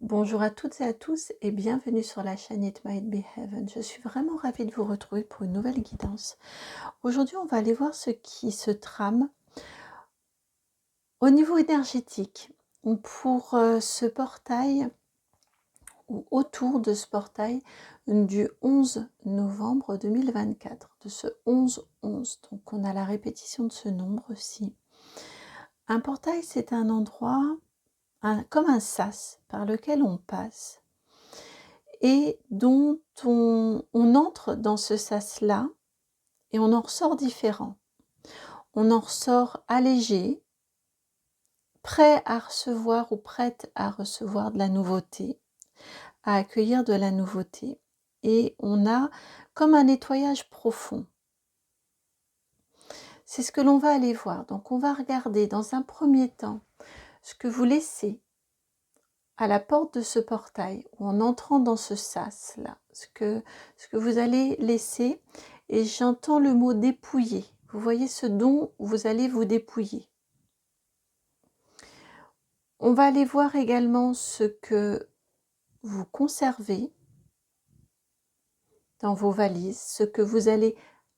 Bonjour à toutes et à tous et bienvenue sur la chaîne It Might Be Heaven. Je suis vraiment ravie de vous retrouver pour une nouvelle guidance. Aujourd'hui, on va aller voir ce qui se trame au niveau énergétique pour ce portail ou autour de ce portail du 11 novembre 2024, de ce 11-11. Donc on a la répétition de ce nombre aussi. Un portail, c'est un endroit comme un sas par lequel on passe et dont on entre dans ce sas-là et on en ressort différent. On en ressort allégé, prêt à recevoir ou prête à recevoir de la nouveauté, à accueillir de la nouveauté. Et on a comme un nettoyage profond. C'est ce que l'on va aller voir. Donc on va regarder dans un premier temps ce que vous laissez à la porte de ce portail, ou en entrant dans ce sas-là, ce que vous allez laisser, et j'entends le mot dépouiller. Vous voyez ce dont vous allez vous dépouiller. On va aller voir également ce que vous conservez dans vos valises, ce que vous allez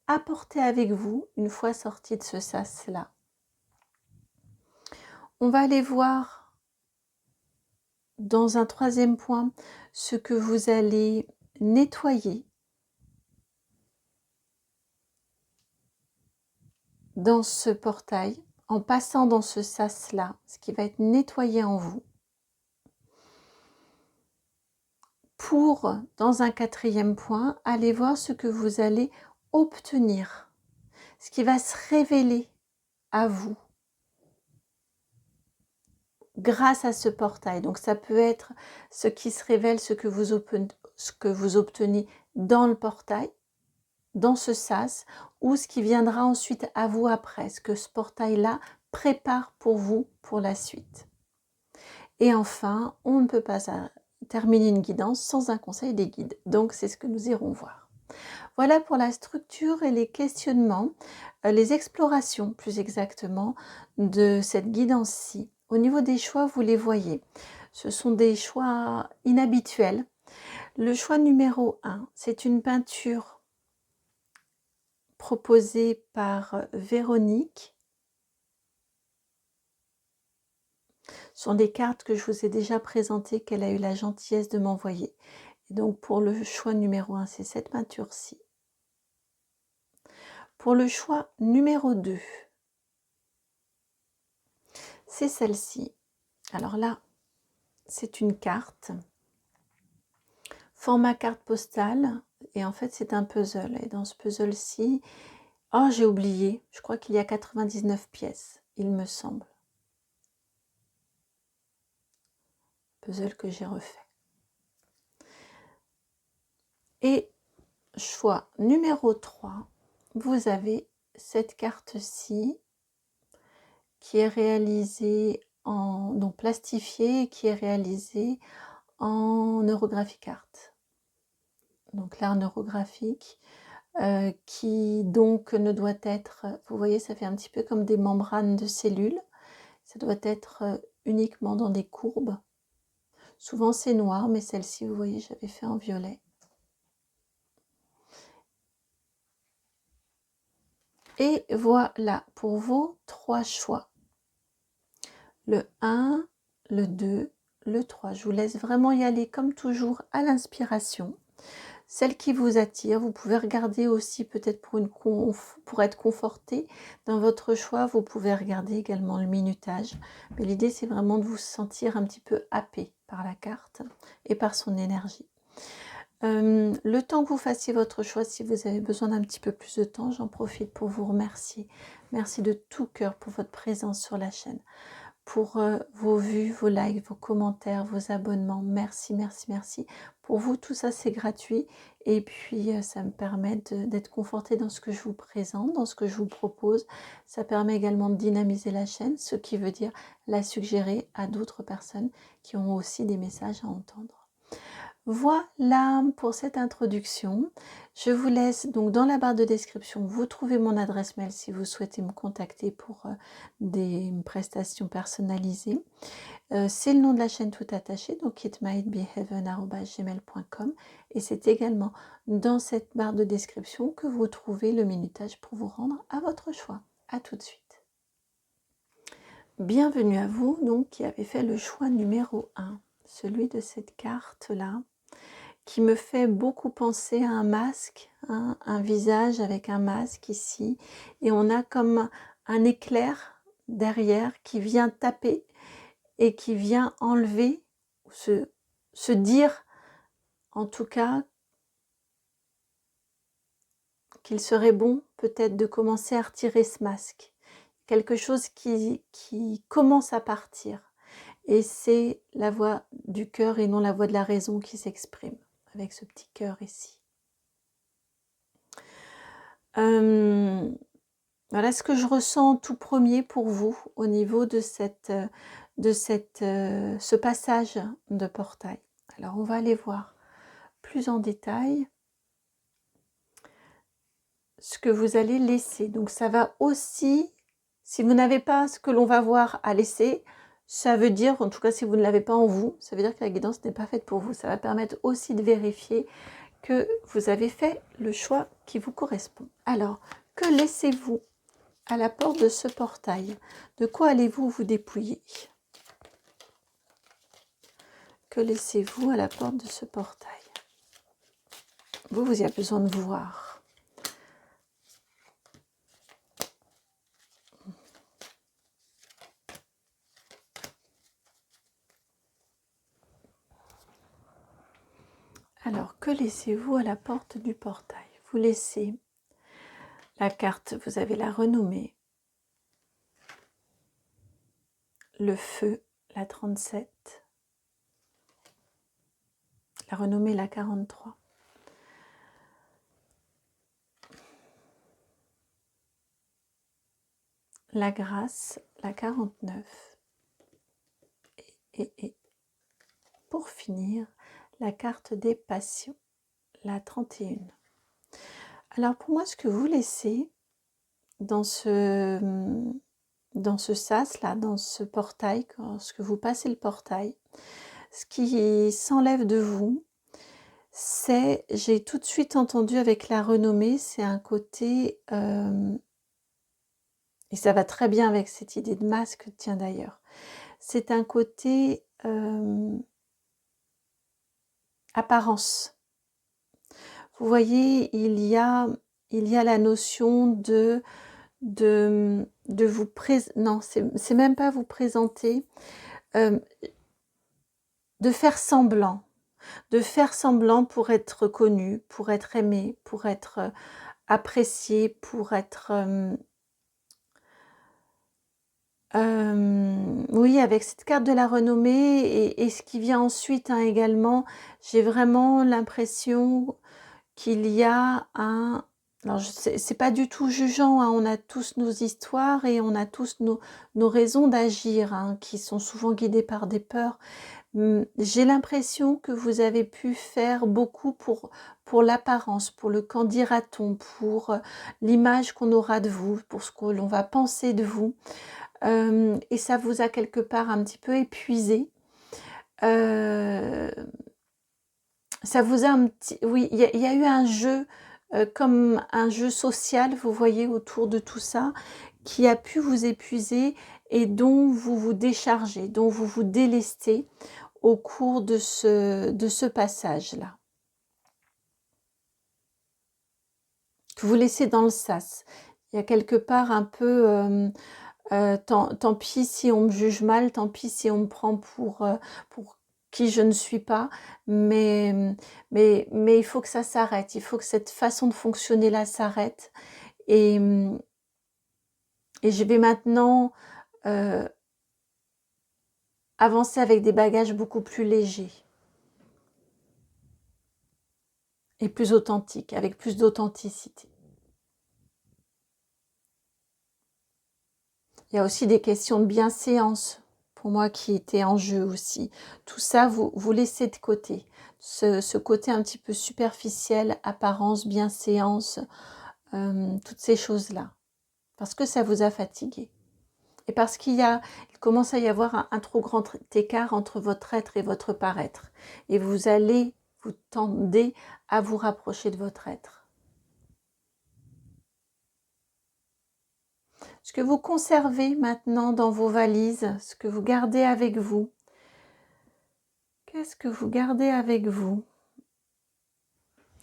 apporter avec vous une fois sorti de ce sas-là. On va aller voir dans un troisième point ce que vous allez nettoyer dans ce portail, en passant dans ce sas-là, ce qui va être nettoyé en vous. Pour, dans un quatrième point, aller voir ce que vous allez obtenir, ce qui va se révéler à vous grâce à ce portail. Donc ça peut être ce qui se révèle, ce que vous obtenez dans le portail, dans ce sas, ou ce qui viendra ensuite à vous après, ce que ce portail-là prépare pour vous pour la suite. Et enfin, on ne peut pas terminer une guidance sans un conseil des guides. Donc c'est ce que nous irons voir. Voilà pour la structure et les questionnements, les explorations plus exactement de cette guidance-ci. Au niveau des choix, vous les voyez. Ce sont des choix inhabituels. Le choix numéro 1, c'est une peinture proposée par Véronique. Ce sont des cartes que je vous ai déjà présentées, qu'elle a eu la gentillesse de m'envoyer. Et donc pour le choix numéro 1, c'est cette peinture-ci. Pour le choix numéro 2, c'est celle-ci. Alors là, c'est une carte, format carte postale, et en fait c'est un puzzle. Et dans ce puzzle-ci, oh j'ai oublié, je crois qu'il y a 99 pièces, il me semble. Puzzle que j'ai refait. Et choix numéro 3, vous avez cette carte-ci qui est réalisée donc plastifiée, qui est réalisée en neurographic art. Donc l'art neurographique qui donc ne doit être, vous voyez, ça fait un petit peu comme des membranes de cellules. Ça doit être uniquement dans des courbes. Souvent c'est noir, mais celle-ci, vous voyez, j'avais fait en violet. Et voilà pour vos 3 choix. Le 1, le 2, le 3. Je vous laisse vraiment y aller comme toujours à l'inspiration. Celle qui vous attire, vous pouvez regarder aussi peut-être pour être conforté dans votre choix, vous pouvez regarder également le minutage. Mais l'idée c'est vraiment de vous sentir un petit peu happé par la carte et par son énergie. Le temps que vous fassiez votre choix, si vous avez besoin d'un petit peu plus de temps, j'en profite pour vous remercier. Merci de tout cœur pour votre présence sur la chaîne, pour vos vues, vos likes, vos commentaires, vos abonnements. Merci, merci, merci. Pour vous, tout ça, c'est gratuit. Et puis, ça me permet d'être confortée dans ce que je vous présente, dans ce que je vous propose. Ça permet également de dynamiser la chaîne, ce qui veut dire la suggérer à d'autres personnes qui ont aussi des messages à entendre. Voilà pour cette introduction. Je vous laisse donc dans la barre de description, vous trouvez mon adresse mail si vous souhaitez me contacter pour des prestations personnalisées. C'est le nom de la chaîne tout attaché, donc itmightbeheaven@gmail.com, et c'est également dans cette barre de description que vous trouvez le minutage pour vous rendre à votre choix. À tout de suite. Bienvenue à vous donc qui avez fait le choix numéro 1, celui de cette carte-là, qui me fait beaucoup penser à un masque, hein, un visage avec un masque ici, et on a comme un éclair derrière qui vient taper et qui vient enlever, se dire en tout cas qu'il serait bon peut-être de commencer à retirer ce masque. Quelque chose qui commence à partir. Et c'est la voix du cœur et non la voix de la raison qui s'exprime, avec ce petit cœur ici. Voilà ce que je ressens tout premier pour vous au niveau de ce passage de portail. Alors on va aller voir plus en détail ce que vous allez laisser. Donc ça va aussi, si vous n'avez pas ce que l'on va voir à laisser, ça veut dire, en tout cas si vous ne l'avez pas en vous, ça veut dire que la guidance n'est pas faite pour vous. Ça va permettre aussi de vérifier que vous avez fait le choix qui vous correspond. Alors, que laissez-vous à la porte de ce portail? De quoi allez-vous vous dépouiller? Que laissez-vous à la porte de ce portail? Vous y avez besoin de voir. Alors, que laissez-vous à la porte du portail? Vous laissez la carte, vous avez la renommée, le feu, la 37, la renommée, la 43. La grâce, la 49. Et pour finir, la carte des passions, la 31. Alors pour moi, ce que vous laissez dans ce sas là, dans ce portail, lorsque vous passez le portail, ce qui s'enlève de vous, c'est, j'ai tout de suite entendu avec la renommée, c'est un côté, et ça va très bien avec cette idée de masque, tiens d'ailleurs, c'est un côté apparence. Vous voyez, il y a la notion de vous présenter, non, c'est même pas vous présenter, de faire semblant pour être connu, pour être aimé, pour être apprécié, pour être oui, avec cette carte de la renommée et ce qui vient ensuite, hein, également, j'ai vraiment l'impression qu'il y a un... Alors, c'est pas du tout jugeant, hein, on a tous nos histoires et on a tous nos raisons d'agir, hein, qui sont souvent guidées par des peurs. J'ai l'impression que vous avez pu faire beaucoup pour l'apparence, pour le qu'en dira-t-on, pour l'image qu'on aura de vous, pour ce que l'on va penser de vous. Et ça vous a quelque part un petit peu épuisé. Ça vous a un petit... Oui, il y a eu un jeu, comme un jeu social, vous voyez, autour de tout ça, qui a pu vous épuiser et dont vous vous déchargez, dont vous vous délestez au cours de ce passage-là. Que vous laissez dans le sas. Il y a quelque part un peu... tant pis si on me juge mal, tant pis si on me prend pour qui je ne suis pas, mais il faut que ça s'arrête, il faut que cette façon de fonctionner là s'arrête, et je vais maintenant avancer avec des bagages beaucoup plus légers et plus authentiques, avec plus d'authenticité. Il y a aussi des questions de bienséance pour moi qui étaient en jeu aussi. Tout ça, vous laissez de côté. Ce côté un petit peu superficiel, apparence, bienséance, toutes ces choses-là. Parce que ça vous a fatigué. Et parce il commence à y avoir un trop grand écart entre votre être et votre paraître. Et vous tendez à vous rapprocher de votre être. Ce que vous conservez maintenant dans vos valises, ce que vous gardez avec vous, qu'est-ce que vous gardez avec vous?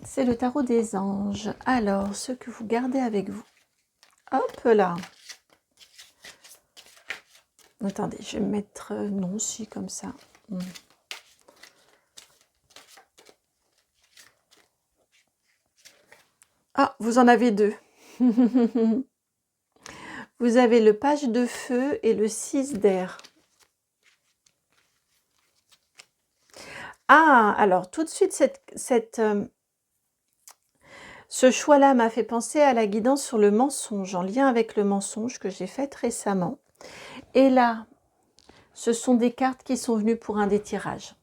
C'est le tarot des anges. Alors, ce que vous gardez avec vous. Hop là. Attendez, je vais mettre... non, si, comme ça. Ah, vous en avez deux. Vous avez le page de feu et le 6 d'air. Ah, alors tout de suite, ce choix-là m'a fait penser à la guidance sur le mensonge, en lien avec le mensonge que j'ai faite récemment. Et là, ce sont des cartes qui sont venues pour un des tirages.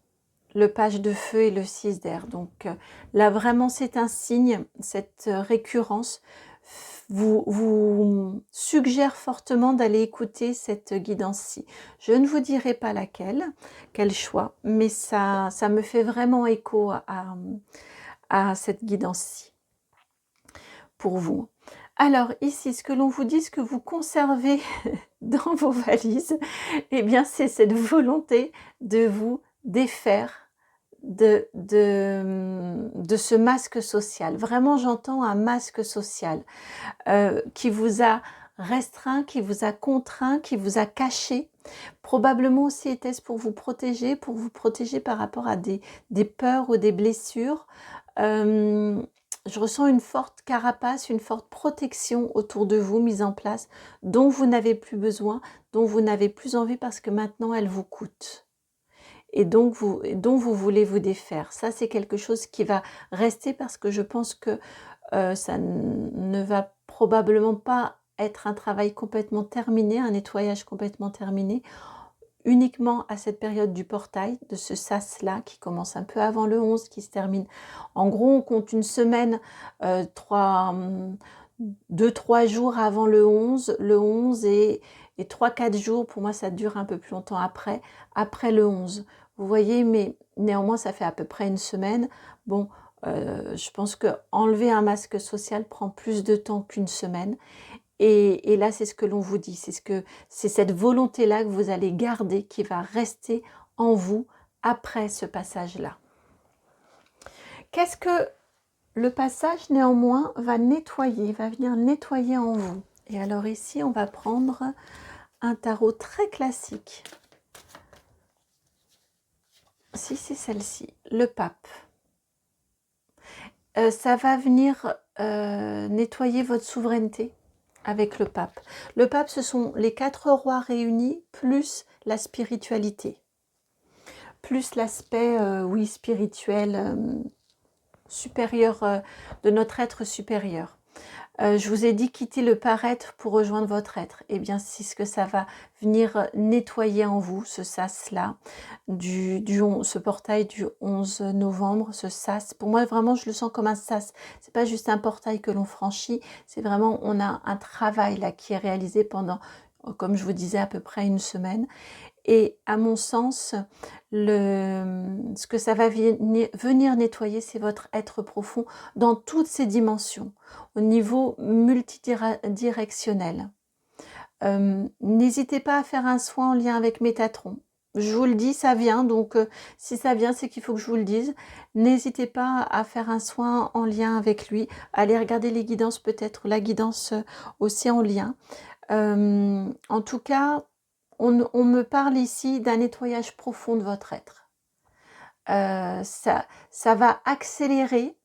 Le page de feu et le 6 d'air. Donc là, vraiment, c'est un signe, cette récurrence vous suggère fortement d'aller écouter cette guidance-ci. Je ne vous dirai pas quel choix, mais ça me fait vraiment écho à cette guidance-ci pour vous. Alors ici, ce que l'on vous dit, ce que vous conservez dans vos valises, eh bien c'est cette volonté de vous défaire de ce masque social. Vraiment, j'entends un masque social qui vous a restreint, qui vous a contraint, qui vous a caché. Probablement aussi était-ce pour vous protéger par rapport à des peurs ou des blessures. Je ressens une forte carapace, une forte protection autour de vous mise en place, dont vous n'avez plus besoin, dont vous n'avez plus envie parce que maintenant elle vous coûte. Et donc dont vous voulez vous défaire. Ça, c'est quelque chose qui va rester parce que je pense que ça ne va probablement pas être un travail complètement terminé, un nettoyage complètement terminé, uniquement à cette période du portail, de ce sas-là, qui commence un peu avant le 11, qui se termine. En gros, on compte une semaine, 2-3 jours avant le 11 et 3-4 jours, pour moi ça dure un peu plus longtemps après le 11. Vous voyez, mais néanmoins ça fait à peu près une semaine. Bon, je pense que enlever un masque social prend plus de temps qu'une semaine. Et là, c'est ce que l'on vous dit, c'est cette volonté-là que vous allez garder, qui va rester en vous après ce passage-là. Qu'est-ce que le passage, néanmoins, va venir nettoyer en vous? Et alors ici, on va prendre un tarot très classique. Si c'est celle-ci, le pape. Ça va venir nettoyer votre souveraineté avec le pape. Le pape, ce sont les 4 rois réunis, plus la spiritualité, plus l'aspect, oui, spirituel, supérieur, de notre être supérieur. Je vous ai dit quitter le paraître pour rejoindre votre être. Eh bien, c'est ce que ça va venir nettoyer en vous, ce sas-là, ce portail du 11 novembre, ce sas. Pour moi, vraiment, je le sens comme un sas. C'est pas juste un portail que l'on franchit, c'est vraiment, on a un travail là qui est réalisé pendant, comme je vous disais, à peu près une semaine. Et à mon sens, ce que ça va venir nettoyer, c'est votre être profond dans toutes ses dimensions, au niveau multidirectionnel. N'hésitez pas à faire un soin en lien avec Métatron. Je vous le dis, ça vient, donc si ça vient, c'est qu'il faut que je vous le dise. N'hésitez pas à faire un soin en lien avec lui. Allez regarder les guidances, peut-être la guidance aussi en lien. En tout cas, on me parle ici d'un nettoyage profond de votre être. Ça va accélérer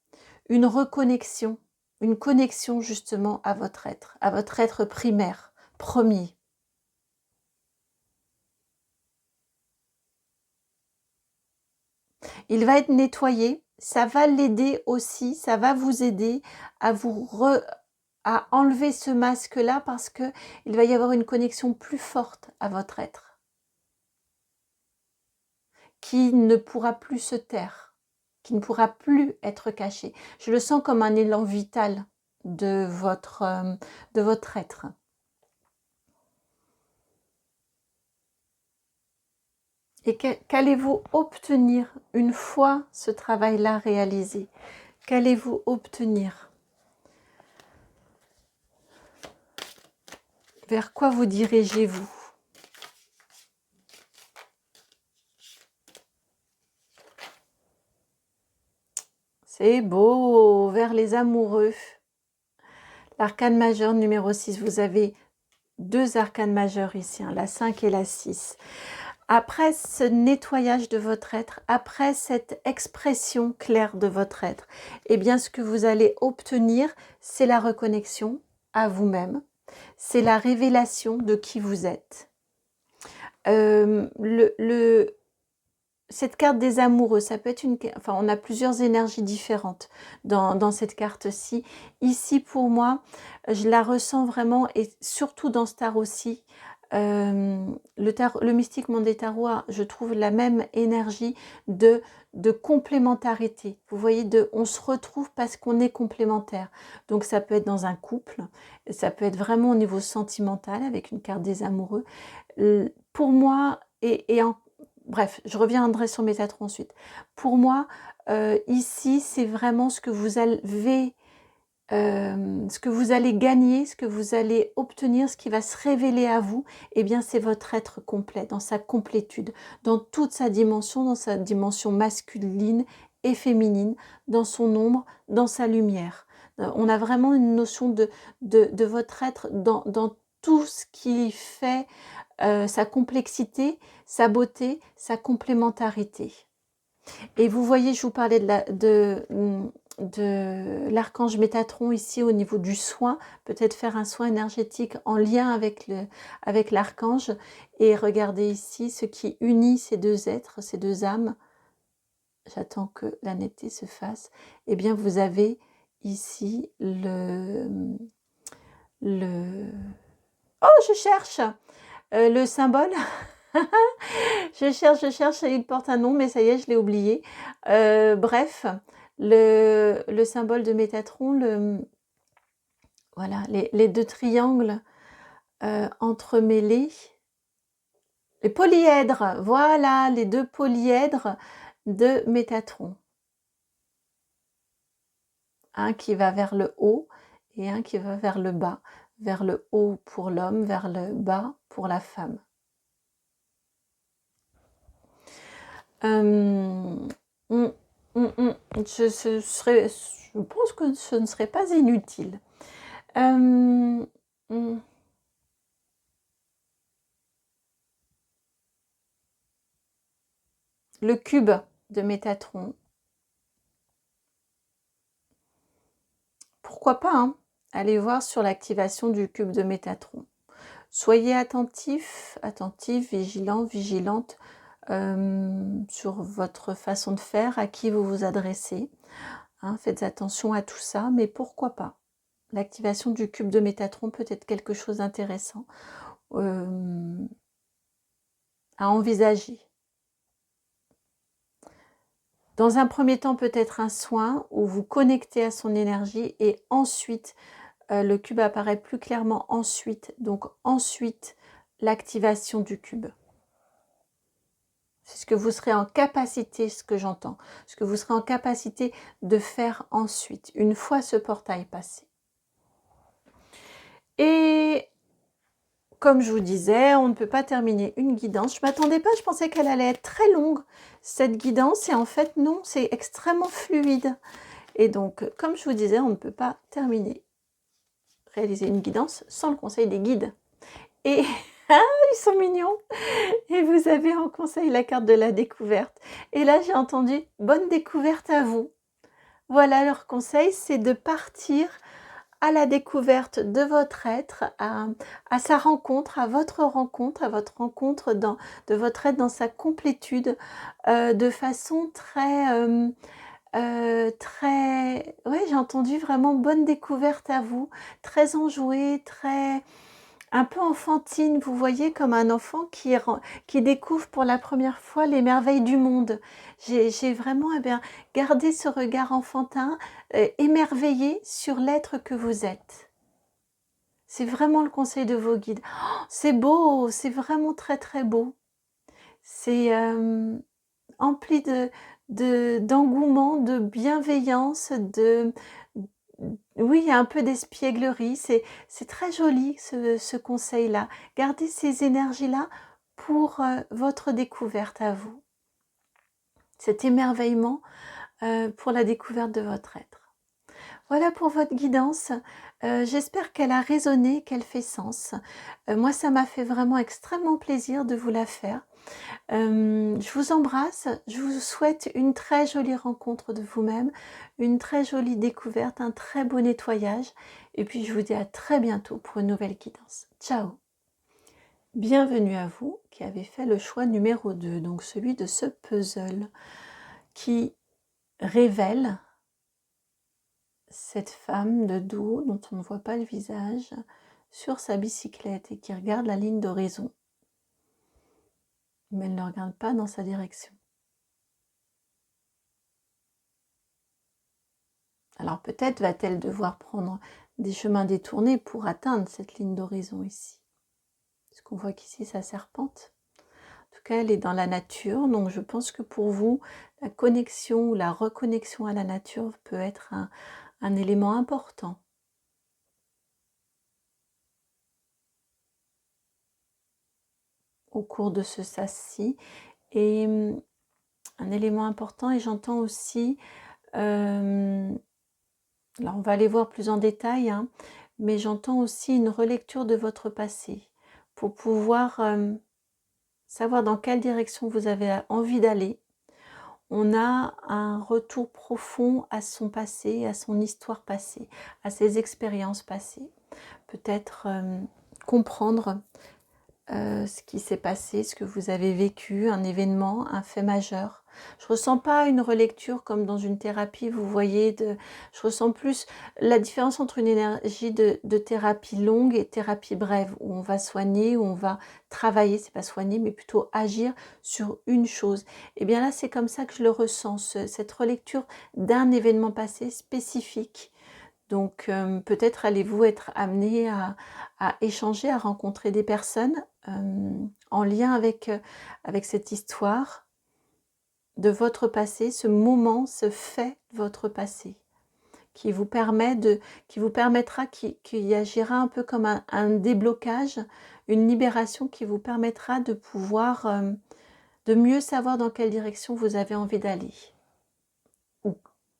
une reconnexion, une connexion justement à votre être primaire, premier. Il va être nettoyé, ça va l'aider aussi, ça va vous aider à à enlever ce masque-là parce que il va y avoir une connexion plus forte à votre être, qui ne pourra plus se taire, qui ne pourra plus être caché. Je le sens comme un élan vital de votre être. Et qu'allez-vous obtenir une fois ce travail-là réalisé? Qu'allez-vous obtenir? Vers quoi vous dirigez-vous? C'est beau, vers les amoureux. L'arcane majeur numéro 6, vous avez 2 arcanes majeures ici, hein, la 5 et la 6. Après ce nettoyage de votre être, après cette expression claire de votre être, eh bien ce que vous allez obtenir, c'est la reconnexion à vous-même, c'est la révélation de qui vous êtes. Cette carte des amoureux, ça peut être enfin, on a plusieurs énergies différentes dans cette carte-ci. Ici, pour moi, je la ressens vraiment, et surtout dans ce tarot-ci, le mystique monde des tarots, je trouve la même énergie de complémentarité. Vous voyez, on se retrouve parce qu'on est complémentaires. Donc ça peut être dans un couple, ça peut être vraiment au niveau sentimental avec une carte des amoureux. Pour moi, bref, je reviendrai sur Métatron ensuite. Pour moi, ici, c'est vraiment ce que vous allez gagner, ce que vous allez obtenir, ce qui va se révéler à vous, eh bien, c'est votre être complet, dans sa complétude, dans toute sa dimension masculine et féminine, dans son ombre, dans sa lumière. On a vraiment une notion de votre être dans tout ce qui fait sa complexité, sa beauté, sa complémentarité. Et vous voyez, je vous parlais de l'archange Métatron ici au niveau du soin, peut-être faire un soin énergétique en lien avec l'archange, et regardez ici ce qui unit ces deux êtres, ces deux âmes. J'attends que la netteté se fasse. Eh bien, vous avez ici Oh, je cherche le symbole. Je cherche, il porte un nom, mais ça y est, je l'ai oublié. Bref, le symbole de Métatron, voilà, les deux triangles entremêlés. Les polyèdres, voilà, les deux polyèdres de Métatron. Un qui va vers le haut et un qui va vers le bas. Vers le haut pour l'homme, vers le bas pour la femme. Je pense que ce ne serait pas inutile. Le cube de Métatron. Pourquoi pas, hein? Allez voir sur l'activation du cube de Métatron. Soyez attentifs, vigilants, vigilantes sur votre façon de faire, à qui vous vous adressez. Hein, faites attention à tout ça, mais pourquoi pas? L'activation du cube de Métatron peut être quelque chose d'intéressant à envisager. Dans un premier temps, peut-être un soin où vous connectez à son énergie, et ensuite, le cube apparaît plus clairement ensuite. Donc ensuite, l'activation du cube. C'est ce que vous serez en capacité, ce que j'entends, ce que vous serez en capacité de faire ensuite, une fois ce portail passé. Et comme je vous disais, on ne peut pas terminer une guidance. Je ne m'attendais pas, je pensais qu'elle allait être très longue, cette guidance, et en fait non, c'est extrêmement fluide. Et donc, comme je vous disais, on ne peut pas réaliser une guidance sans le conseil des guides. Et ils sont mignons. Et vous avez en conseil la carte de la découverte. Et là, j'ai entendu « bonne découverte à vous ». Voilà, leur conseil, c'est de partir à la découverte de votre être, à sa rencontre, à votre rencontre de votre être dans sa complétude, de façon très... ouais, j'ai entendu vraiment bonne découverte à vous, très enjouée, très un peu enfantine, vous voyez, comme un enfant qui découvre pour la première fois les merveilles du monde. J'ai vraiment gardé ce regard enfantin, émerveillé sur l'être que vous êtes. C'est vraiment le conseil de vos guides. Oh, c'est beau, c'est vraiment très très beau. C'est empli d'engouement, de bienveillance, oui, il y a un peu d'espièglerie. C'est très joli ce conseil-là. Gardez ces énergies-là pour votre découverte à vous. Cet émerveillement pour la découverte de votre être. Voilà pour votre guidance. J'espère qu'elle a résonné, qu'elle fait sens. Moi, ça m'a fait vraiment extrêmement plaisir de vous la faire. Je vous embrasse, je vous souhaite une très jolie rencontre de vous-même, une très jolie découverte, un très beau nettoyage. Et puis, je vous dis à très bientôt pour une nouvelle guidance. Ciao! Bienvenue à vous qui avez fait le choix numéro 2, donc celui de ce puzzle qui révèle cette femme de dos dont on ne voit pas le visage sur sa bicyclette et qui regarde la ligne d'horizon. Mais elle ne regarde pas dans sa direction. Alors peut-être va-t-elle devoir prendre des chemins détournés pour atteindre cette ligne d'horizon ici. Parce qu'on voit qu'ici ça serpente. En tout cas, elle est dans la nature, donc je pense que pour vous, la connexion ou la reconnexion à la nature peut être un élément important. Au cours de ce sas-ci. Et un élément important, et j'entends aussi, alors on va aller voir plus en détail, hein, mais j'entends aussi une relecture de votre passé pour pouvoir savoir dans quelle direction vous avez envie d'aller. On a un retour profond à son passé, à son histoire passée, à ses expériences passées. Peut-être comprendre ce qui s'est passé, ce que vous avez vécu, un événement, un fait majeur. Je ressens pas une relecture comme dans une thérapie, vous voyez, je ressens plus la différence entre une énergie de thérapie longue et thérapie brève, où on va soigner, où on va travailler, c'est pas soigner, mais plutôt agir sur une chose. Et bien là, c'est comme ça que je le ressens, cette relecture d'un événement passé spécifique. Donc peut-être allez-vous être amené à échanger, à rencontrer des personnes en lien avec cette histoire de votre passé, ce moment, ce fait de votre passé, qui vous permettra, qui agira un peu comme un déblocage, une libération qui vous permettra de pouvoir, de mieux savoir dans quelle direction vous avez envie d'aller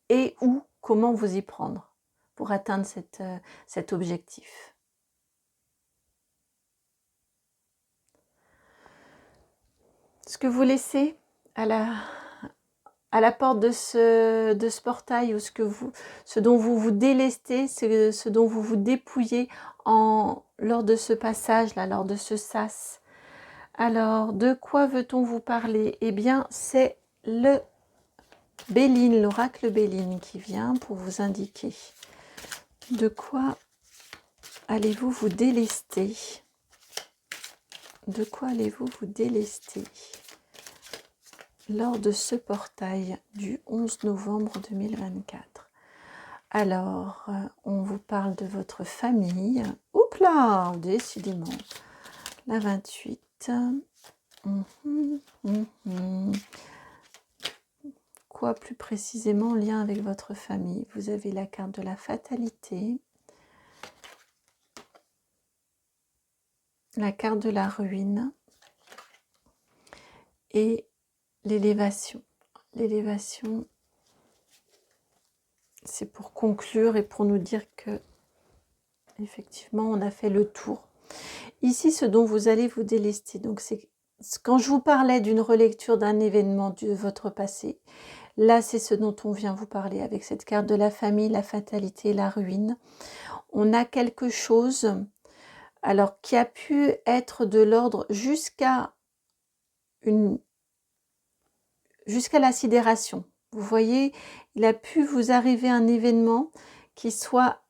et ou comment vous y prendre pour atteindre cet objectif. Ce que vous laissez à la porte de ce portail, ou ce dont vous vous délestez, ce dont vous vous dépouillez lors de ce passage-là, lors de ce sas. Alors, de quoi veut-on vous parler? Eh bien, c'est le Béline, l'oracle Béline qui vient pour vous indiquer de quoi allez-vous vous délester. De quoi allez-vous vous délester lors de ce portail du 11 novembre 2024? Alors, on vous parle de votre famille. Oups là, décidément. La 28. Quoi plus précisément en lien avec votre famille? Vous avez la carte de la fatalité. La carte de la ruine. Et l'élévation. L'élévation, c'est pour conclure et pour nous dire que effectivement on a fait le tour. Ici, ce dont vous allez vous délester, donc c'est quand je vous parlais d'une relecture d'un événement de votre passé, là c'est ce dont on vient vous parler avec cette carte de la famille, la fatalité, la ruine. On a quelque chose alors qui a pu être de l'ordre jusqu'à la sidération. Vous voyez, il a pu vous arriver un événement qui soit...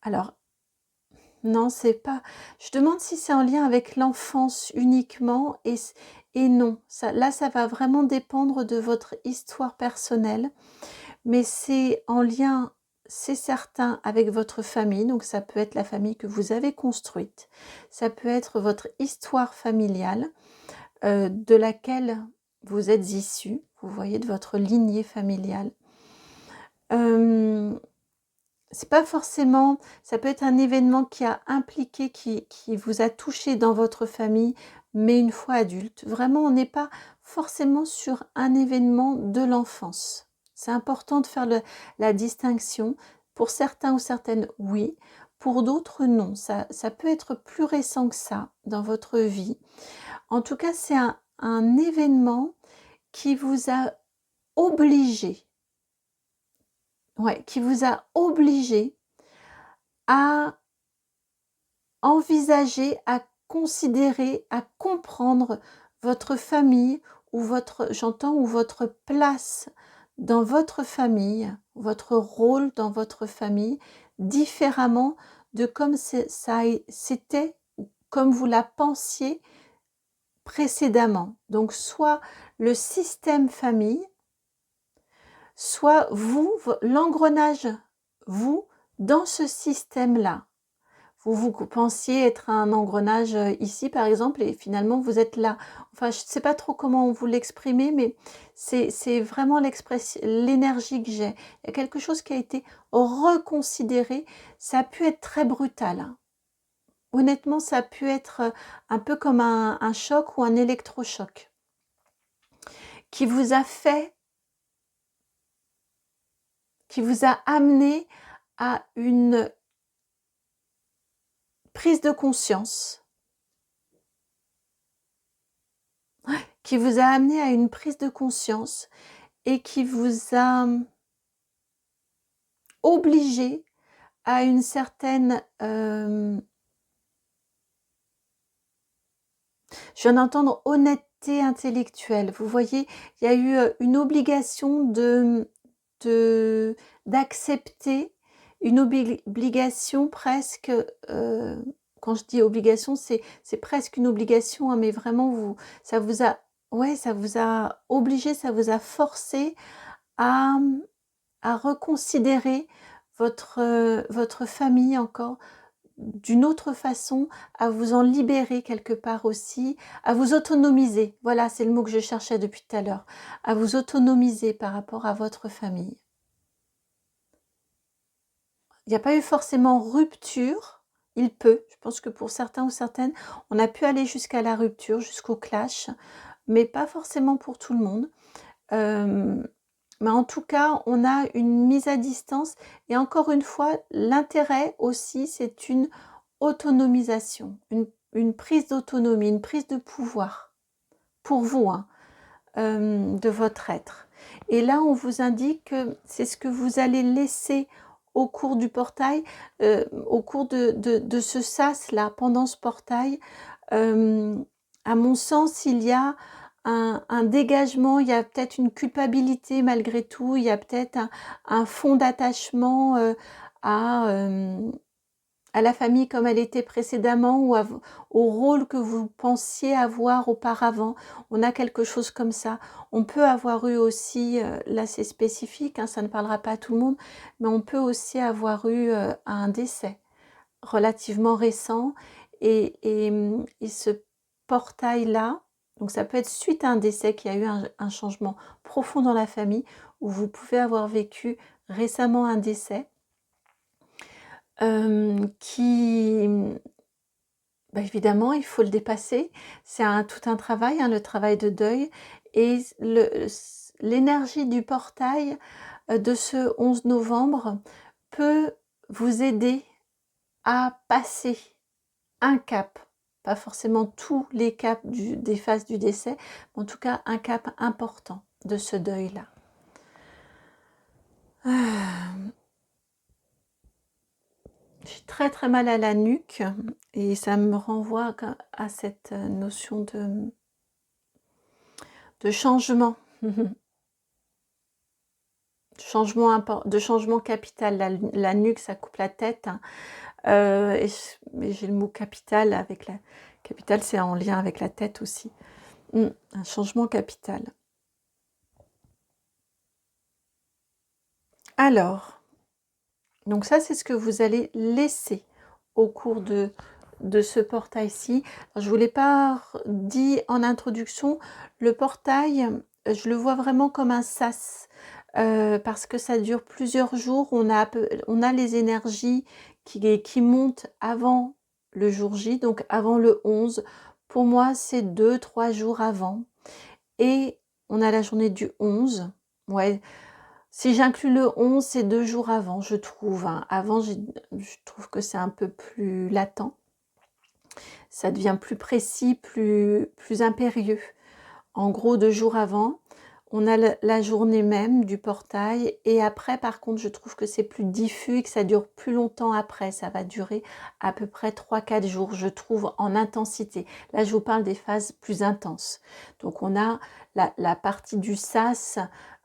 Alors, non, c'est pas... Je demande si c'est en lien avec l'enfance uniquement et non. Là, ça va vraiment dépendre de votre histoire personnelle. Mais c'est en lien... c'est certain, avec votre famille, donc ça peut être la famille que vous avez construite, ça peut être votre histoire familiale, de laquelle vous êtes issu, vous voyez, de votre lignée familiale. C'est pas forcément, ça peut être un événement qui a impliqué, qui vous a touché dans votre famille, mais une fois adulte. Vraiment, on n'est pas forcément sur un événement de l'enfance. C'est important de faire la distinction. Pour certains ou certaines, oui. Pour d'autres, non. Ça peut être plus récent que ça dans votre vie. En tout cas, c'est un événement qui vous a obligé, qui vous a obligé à envisager, à considérer, à comprendre votre famille ou ou votre place dans votre famille, votre rôle dans votre famille, différemment de comme c'était, comme vous la pensiez précédemment. Donc, soit le système famille, soit vous, l'engrenage, vous, dans ce système-là. Vous pensiez être un engrenage ici, par exemple, et finalement, vous êtes là. Enfin, je ne sais pas trop comment vous l'exprimer, mais c'est vraiment l'énergie que j'ai. Il y a quelque chose qui a été reconsidéré. Ça a pu être très brutal, hein. Honnêtement, ça a pu être un peu comme un choc ou un électrochoc qui vous a fait, qui vous a amené à une prise de conscience, qui vous a amené à une prise de conscience et qui vous a obligé à une certaine, je viens d'entendre honnêteté intellectuelle. Vous voyez, il y a eu une obligation d'accepter, une obligation presque, quand je dis obligation, c'est presque une obligation, hein, mais vraiment, ça vous a, ouais, ça vous a obligé, ça vous a forcé à, reconsidérer votre famille encore d'une autre façon, à vous en libérer quelque part aussi, à vous autonomiser. Voilà, c'est le mot que je cherchais depuis tout à l'heure. À vous autonomiser par rapport à votre famille. Il n'y a pas eu forcément rupture, il peut. Je pense que pour certains ou certaines, on a pu aller jusqu'à la rupture, jusqu'au clash, mais pas forcément pour tout le monde. Mais en tout cas, on a une mise à distance et encore une fois, l'intérêt aussi, c'est une autonomisation, une prise d'autonomie, une prise de pouvoir pour vous, hein, de votre être. Et là, on vous indique que c'est ce que vous allez laisser au cours du portail, au cours de ce sas-là, pendant ce portail. À mon sens, il y a un dégagement, il y a peut-être une culpabilité malgré tout, il y a peut-être un fond d'attachement à la famille comme elle était précédemment ou au rôle que vous pensiez avoir auparavant. On a quelque chose comme ça. On peut avoir eu aussi, là c'est spécifique, hein, ça ne parlera pas à tout le monde, mais on peut aussi avoir eu un décès relativement récent et ce portail-là, donc ça peut être suite à un décès qu'il y a eu un changement profond dans la famille où vous pouvez avoir vécu récemment un décès qui, évidemment, il faut le dépasser. C'est tout un travail, hein, le travail de deuil. Et l'énergie du portail de ce 11 novembre peut vous aider à passer un cap. Pas forcément tous les caps des phases du décès, mais en tout cas un cap important de ce deuil-là. J'ai très très mal à la nuque et ça me renvoie à cette notion de changement, de changement capital. La nuque, ça coupe la tête, hein. Mais j'ai le mot capital avec la capitale, c'est en lien avec la tête aussi. Un changement capital. Alors, Donc ça, c'est ce que vous allez laisser au cours de ce portail-ci. Je ne vous l'ai pas dit en introduction, le portail, je le vois vraiment comme un sas, parce que ça dure plusieurs jours. On a les énergies qui montent avant le jour J, donc avant le 11. Pour moi, c'est 2-3 jours avant. Et on a la journée du 11. Ouais. Si j'inclus le 11, c'est 2 jours avant, je trouve, hein. Avant, je trouve que c'est un peu plus latent. Ça devient plus précis, plus impérieux. En gros, 2 jours avant, on a la journée même du portail. Et après, par contre, je trouve que c'est plus diffus et que ça dure plus longtemps après. Ça va durer à peu près 3-4 jours, je trouve, en intensité. Là, je vous parle des phases plus intenses. Donc, on a la partie du sas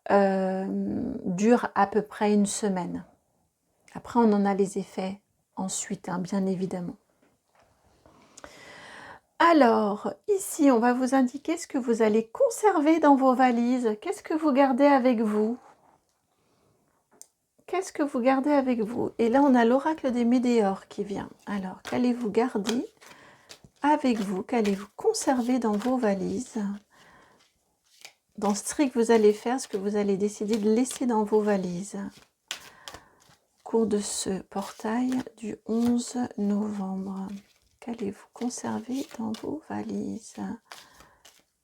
dure à peu près une semaine. Après, on en a les effets ensuite, hein, bien évidemment. Alors, ici, on va vous indiquer ce que vous allez conserver dans vos valises. Qu'est-ce que vous gardez avec vous? Qu'est-ce que vous gardez avec vous? Et là, on a l'oracle des Médéors qui vient. Alors, qu'allez-vous garder avec vous? Qu'allez-vous conserver dans vos valises? Dans ce tri que vous allez faire, ce que vous allez décider de laisser dans vos valises au cours de ce portail du 11 novembre. Qu'allez-vous conserver dans vos valises?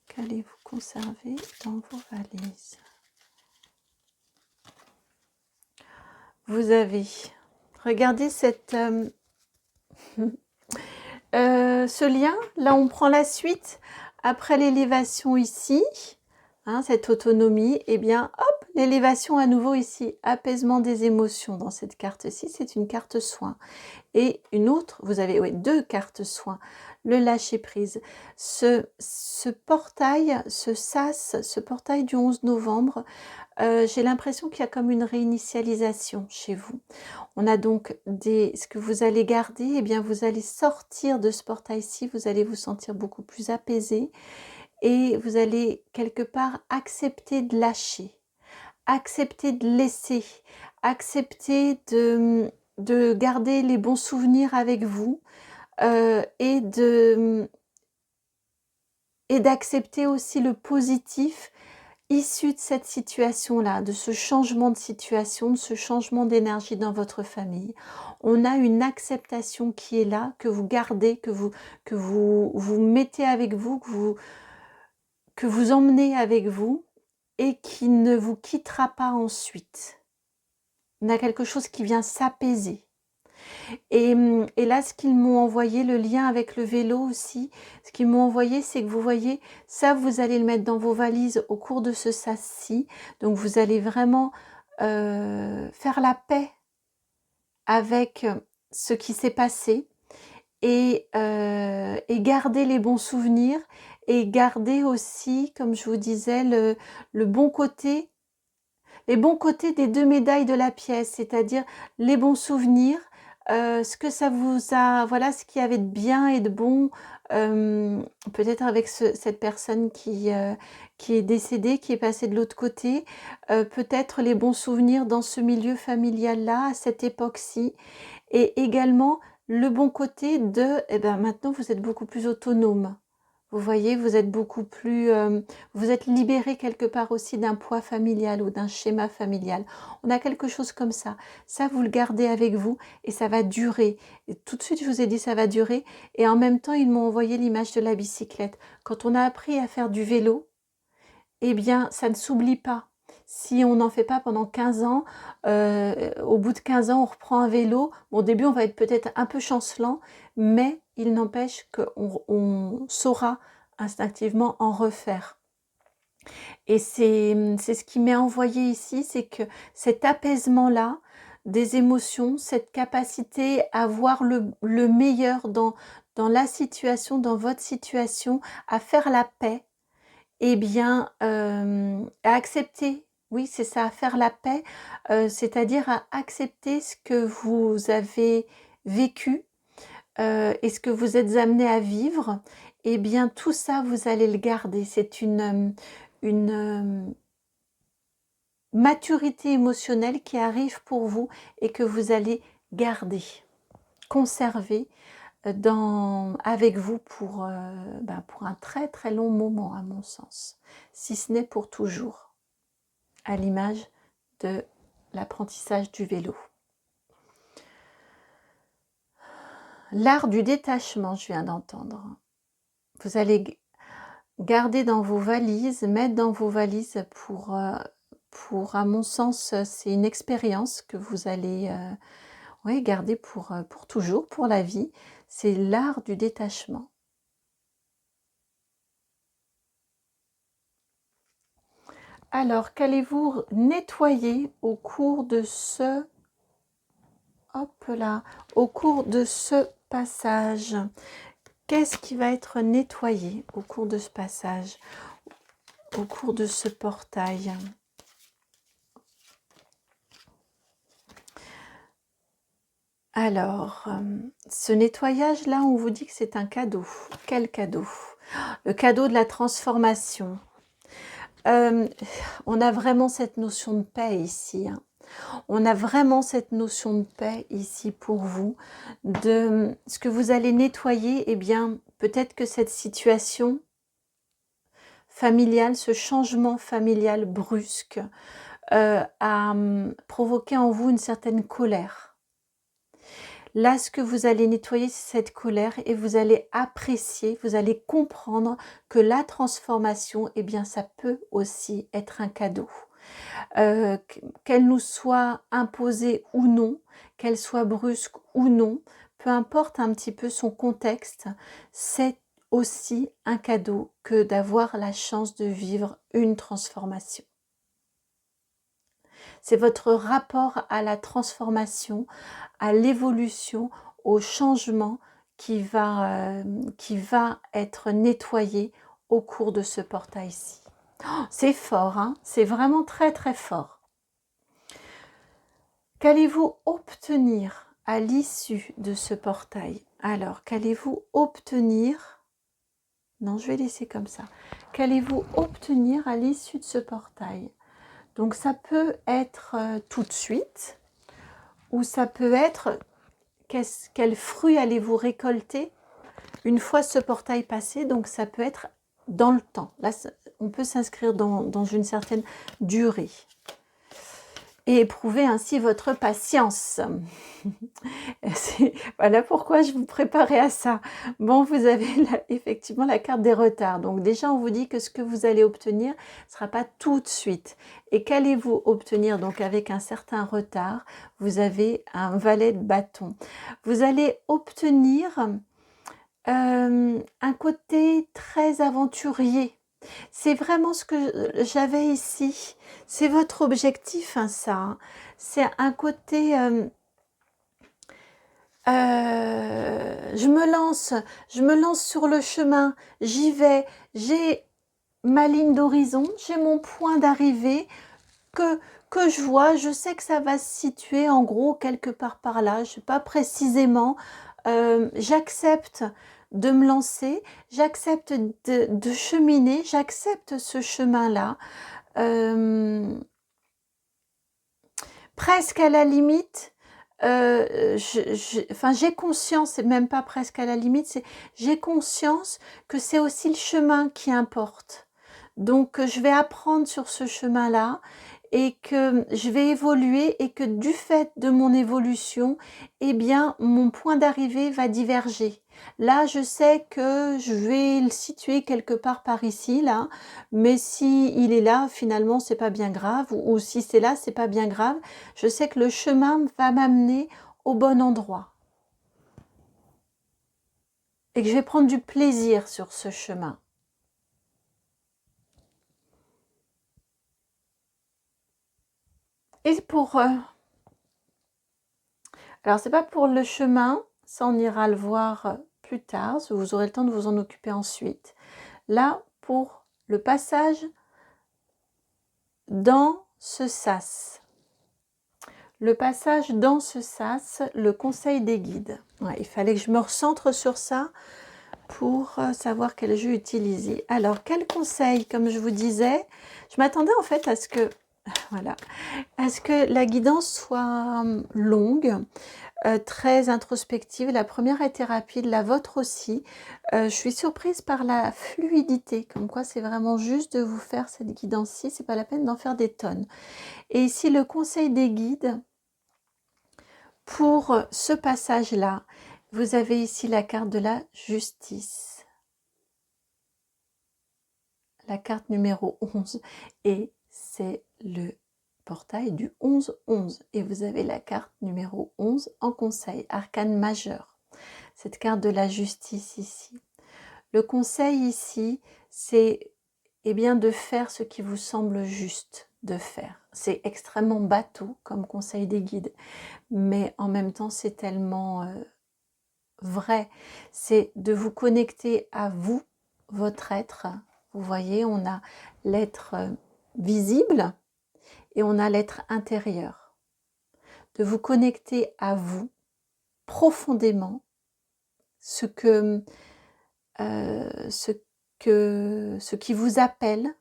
Qu'allez-vous conserver dans vos valises? Vous avez, regardez ce lien, là on prend la suite, après l'élévation ici, hein, cette autonomie, et bien hop, l'élévation à nouveau ici, apaisement des émotions dans cette carte-ci, c'est une carte soin. Et une autre, vous avez 2 cartes soins, le lâcher-prise. Ce portail, ce sas, ce portail du 11 novembre, j'ai l'impression qu'il y a comme une réinitialisation chez vous. On a donc ce que vous allez garder, eh bien vous allez sortir de ce portail-ci, vous allez vous sentir beaucoup plus apaisé et vous allez quelque part accepter de lâcher, accepter de laisser, accepter de garder les bons souvenirs avec vous et d'accepter aussi le positif issu de cette situation-là, de ce changement de situation, de ce changement d'énergie dans votre famille. On a une acceptation qui est là, que vous gardez, que vous mettez avec vous, que vous emmenez avec vous et qui ne vous quittera pas ensuite. On a quelque chose qui vient s'apaiser. Et là, ce qu'ils m'ont envoyé, le lien avec le vélo aussi, ce qu'ils m'ont envoyé, c'est que vous voyez, ça, vous allez le mettre dans vos valises au cours de ce sas-ci. Donc, vous allez vraiment faire la paix avec ce qui s'est passé et garder les bons souvenirs et garder aussi, comme je vous disais, le bon côté, les bons côtés des 2 médailles de la pièce, c'est-à-dire les bons souvenirs, ce que ça vous a, voilà, ce qu'il y avait de bien et de bon, peut-être avec cette personne qui est décédée, qui est passée de l'autre côté, peut-être les bons souvenirs dans ce milieu familial-là, à cette époque-ci, et également le bon côté de, eh ben, maintenant vous êtes beaucoup plus autonome. Vous voyez, vous êtes beaucoup plus, vous êtes libéré quelque part aussi d'un poids familial ou d'un schéma familial. On a quelque chose comme ça. Ça, vous le gardez avec vous et ça va durer. Et tout de suite, je vous ai dit ça va durer. Et en même temps, ils m'ont envoyé l'image de la bicyclette. Quand on a appris à faire du vélo, eh bien, ça ne s'oublie pas. Si on n'en fait pas pendant 15 ans, au bout de 15 ans, on reprend un vélo. Bon, au début, on va être peut-être un peu chancelant, mais il n'empêche qu'on saura instinctivement en refaire. Et c'est ce qui m'est envoyé ici, c'est que cet apaisement-là des émotions, cette capacité à voir le meilleur dans la situation, dans votre situation, à faire la paix, eh bien, à accepter, oui, c'est ça, à faire la paix, c'est-à-dire à accepter ce que vous avez vécu et ce que vous êtes amené à vivre, eh bien, tout ça, vous allez le garder. C'est une maturité émotionnelle qui arrive pour vous et que vous allez garder, conserver avec vous pour un très très long moment, à mon sens, si ce n'est pour toujours, à l'image de l'apprentissage du vélo. L'art du détachement, je viens d'entendre. Vous allez garder dans vos valises, mettre dans vos valises pour à mon sens, c'est une expérience que vous allez garder pour toujours, pour la vie. C'est l'art du détachement. Alors, qu'allez-vous nettoyer au cours de ce au cours de ce passage? Qu'est-ce qui va être nettoyé au cours de ce passage, au cours de ce portail? Alors, ce nettoyage-là, on vous dit que c'est un cadeau. Quel cadeau? Le cadeau de la transformation. On a vraiment cette notion de paix ici. Hein. On a vraiment cette notion de paix ici pour vous. De ce que vous allez nettoyer, eh bien, peut-être que cette situation familiale, ce changement familial brusque, a provoqué en vous une certaine colère. Là, ce que vous allez nettoyer, c'est cette colère et vous allez apprécier, vous allez comprendre que la transformation, eh bien, ça peut aussi être un cadeau. Qu'elle nous soit imposée ou non, qu'elle soit brusque ou non, peu importe un petit peu son contexte, c'est aussi un cadeau que d'avoir la chance de vivre une transformation. C'est votre rapport à la transformation, à l'évolution, au changement qui va être nettoyé au cours de ce portail-ci. Oh, c'est fort, hein, c'est vraiment très très fort. Qu'allez-vous obtenir à l'issue de ce portail? Alors, qu'allez-vous obtenir? Non, je vais laisser comme ça. Qu'allez-vous obtenir à l'issue de ce portail? Donc, ça peut être tout de suite, ou ça peut être quel fruit allez-vous récolter une fois ce portail passé. Donc, ça peut être dans le temps. Là, on peut s'inscrire dans une certaine durée. Et éprouver ainsi votre patience. Voilà pourquoi je vous préparais à ça. Bon, vous avez effectivement la carte des retards. Donc déjà, on vous dit que ce que vous allez obtenir ne sera pas tout de suite. Et qu'allez-vous obtenir? Donc avec un certain retard, vous avez un valet de bâton. Vous allez obtenir un côté très aventurier. C'est vraiment ce que j'avais ici. C'est votre objectif, hein, ça. Hein. C'est un côté... je me lance sur le chemin, j'y vais, j'ai ma ligne d'horizon, j'ai mon point d'arrivée que je vois, je sais que ça va se situer en gros quelque part par là, je ne sais pas précisément, j'accepte de me lancer, j'accepte de cheminer, j'accepte ce chemin-là, presque à la limite, j'ai conscience, et même pas presque à la limite, j'ai conscience que c'est aussi le chemin qui importe. Donc, je vais apprendre sur ce chemin-là et que je vais évoluer et que du fait de mon évolution, eh bien, mon point d'arrivée va diverger. Là, je sais que je vais le situer quelque part par ici, là, mais si il est là, finalement, c'est pas bien grave, ou si c'est là, c'est pas bien grave. Je sais que le chemin va m'amener au bon endroit et que je vais prendre du plaisir sur ce chemin. Et pour... alors, c'est pas pour le chemin, ça on ira le voir plus tard, vous aurez le temps de vous en occuper ensuite. Là, pour le passage dans ce sas. Le passage dans ce sas, le conseil des guides. Ouais, il fallait que je me recentre sur ça pour savoir quel jeu utiliser. Alors, quel conseil? Comme je vous disais, je m'attendais en fait à ce que Voilà. À ce que la guidance soit longue, très introspective. La première a été rapide, la vôtre aussi. Je suis surprise par la fluidité, comme quoi c'est vraiment juste de vous faire cette guidance-ci, c'est pas la peine d'en faire des tonnes. Et ici, le conseil des guides, pour ce passage-là, vous avez ici la carte de la justice, la carte numéro 11, et c'est le portail du 11-11, et vous avez la carte numéro 11 en conseil, arcane majeur, cette carte de la justice ici. Le conseil ici, c'est bien de faire ce qui vous semble juste de faire. C'est extrêmement bateau comme conseil des guides, mais en même temps c'est tellement vrai. C'est de vous connecter à vous, votre être. Vous voyez, on a l'être visible et on a l'être intérieur. De vous connecter à vous profondément, ce qui vous appelle,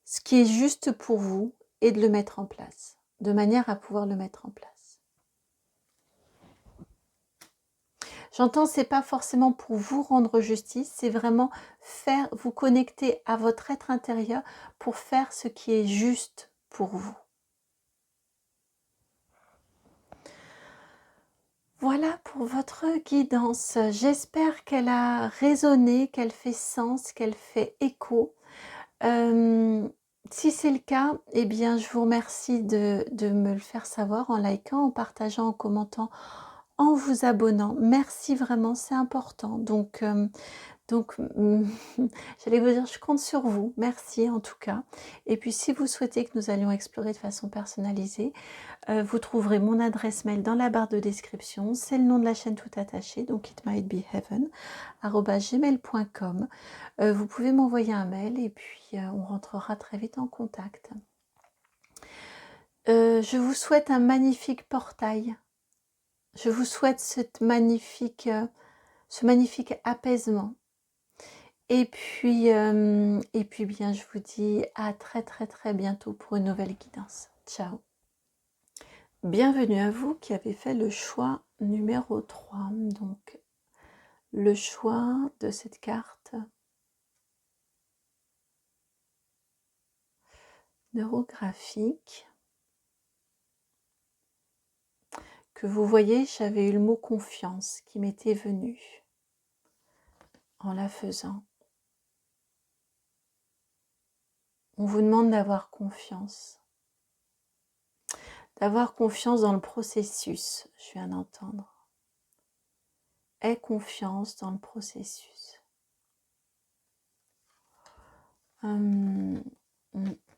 ce qui est juste pour vous, et de le mettre en place, de manière à pouvoir le mettre en place. J'entends, c'est pas forcément pour vous rendre justice, c'est vraiment vous connecter à votre être intérieur pour faire ce qui est juste pour vous. Voilà pour votre guidance. J'espère qu'elle a résonné, qu'elle fait sens, qu'elle fait écho. Si c'est le cas, eh bien, je vous remercie de me le faire savoir en likant, en partageant, en commentant, en vous abonnant. Merci vraiment, c'est important. Donc, j'allais vous dire, je compte sur vous. Merci en tout cas. Et puis, si vous souhaitez que nous allions explorer de façon personnalisée, vous trouverez mon adresse mail dans la barre de description. C'est le nom de la chaîne tout attaché, donc itmightbeheaven@gmail.com. Vous pouvez m'envoyer un mail et puis on rentrera très vite en contact. Je vous souhaite un magnifique portail. Je vous souhaite ce magnifique apaisement. Et puis bien, je vous dis à très très très bientôt pour une nouvelle guidance. Ciao. Bienvenue à vous qui avez fait le choix numéro 3. Donc, le choix de cette carte neurographique. Que vous voyez, j'avais eu le mot confiance qui m'était venu en la faisant. On vous demande d'avoir confiance. D'avoir confiance dans le processus, je viens d'entendre. Aie confiance dans le processus.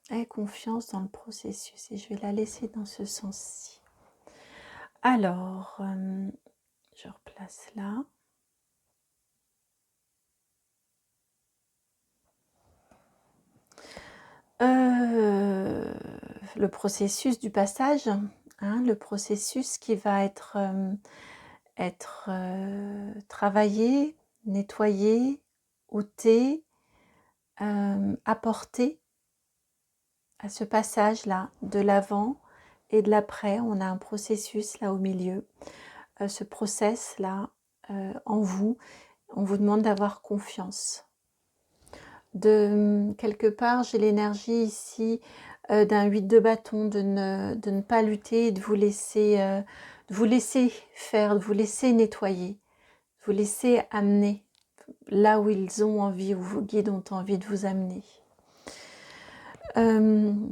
Aie confiance dans le processus et je vais la laisser dans ce sens-ci. Alors, je replace là. Le processus du passage, hein, le processus qui va être travaillé, nettoyé, ôté, apporté à ce passage-là, de l'avant et de l'après. On a un processus là au milieu. Ce process-là, en vous, on vous demande d'avoir confiance. Quelque part, j'ai l'énergie ici d'un 8 de bâton, de ne pas lutter, de vous laisser faire, de vous laisser nettoyer, de vous laisser amener là où ils ont envie, où vos guides ont envie de vous amener.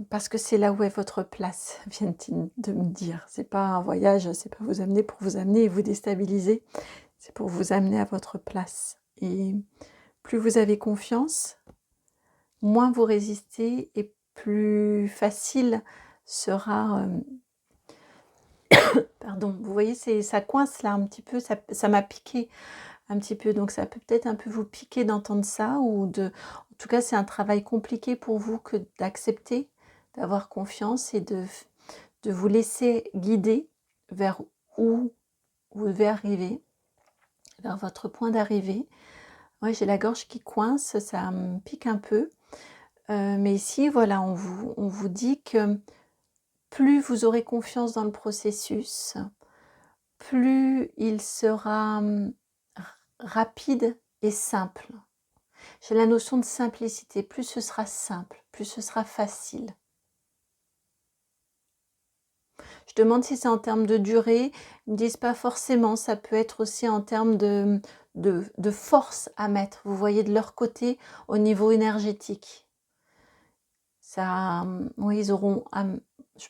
Parce que c'est là où est votre place, viennent-ils de me dire. C'est pas un voyage, c'est pas vous amener pour vous amener et vous déstabiliser, c'est pour vous amener à votre place. Et plus vous avez confiance, moins vous résistez et plus facile sera... Pardon, vous voyez, ça coince là un petit peu, ça m'a piqué un petit peu, donc ça peut peut-être un peu vous piquer d'entendre ça, en tout cas c'est un travail compliqué pour vous que d'accepter, d'avoir confiance et de vous laisser guider vers où vous devez arriver, vers votre point d'arrivée. Ouais, j'ai la gorge qui coince, ça me pique un peu. Mais ici, voilà, on vous dit que plus vous aurez confiance dans le processus, plus il sera rapide et simple. J'ai la notion de simplicité. Plus ce sera simple, plus ce sera facile. Je demande si c'est en termes de durée. Ils me disent pas forcément. Ça peut être aussi en termes de force à mettre. Vous voyez, de leur côté, au niveau énergétique. Ça, oui, ils auront...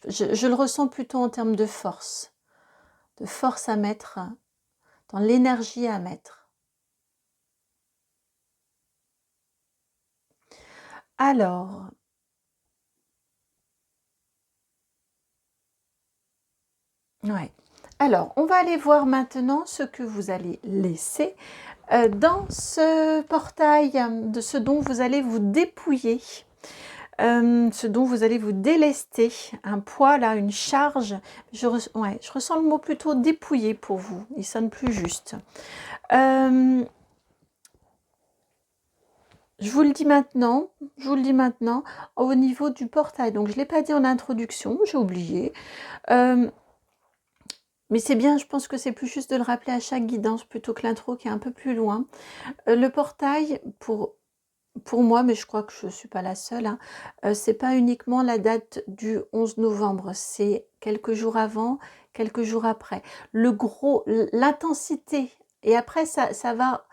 je le ressens plutôt en termes de force à mettre, dans l'énergie à mettre. Alors, ouais. Alors, on va aller voir maintenant ce que vous allez laisser dans ce portail, de ce dont vous allez vous dépouiller, ce dont vous allez vous délester, un poids là, une charge. Je ressens le mot plutôt dépouiller pour vous, il sonne plus juste. Je vous le dis maintenant, au niveau du portail. Donc, je ne l'ai pas dit en introduction, j'ai oublié. Mais c'est bien, je pense que c'est plus juste de le rappeler à chaque guidance plutôt que l'intro qui est un peu plus loin. Le portail, pour moi, mais je crois que je ne suis pas la seule, hein, c'est pas uniquement la date du 11 novembre, c'est quelques jours avant, quelques jours après. L'intensité, et après ça va...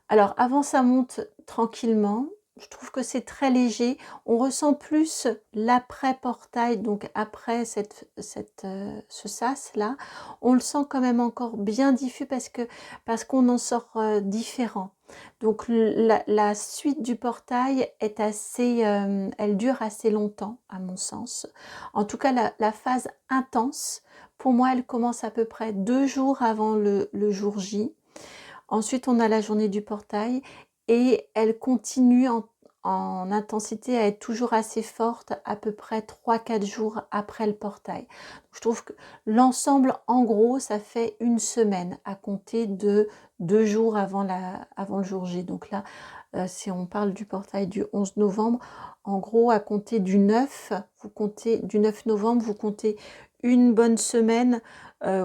Alors, avant, ça monte tranquillement. Je trouve que c'est très léger. On ressent plus l'après-portail, donc après ce sas-là. On le sent quand même encore bien diffus parce qu'on en sort différent. Donc, la suite du portail est assez... elle dure assez longtemps, à mon sens. En tout cas, la phase intense, pour moi, elle commence à peu près 2 jours avant le jour J. Ensuite, on a la journée du portail et elle continue en intensité à être toujours assez forte à peu près 3-4 jours après le portail. Je trouve que l'ensemble, en gros, ça fait une semaine à compter de 2 jours avant le jour J. Donc là, si on parle du portail du 11 novembre, en gros, à compter du 9 novembre, vous comptez une bonne semaine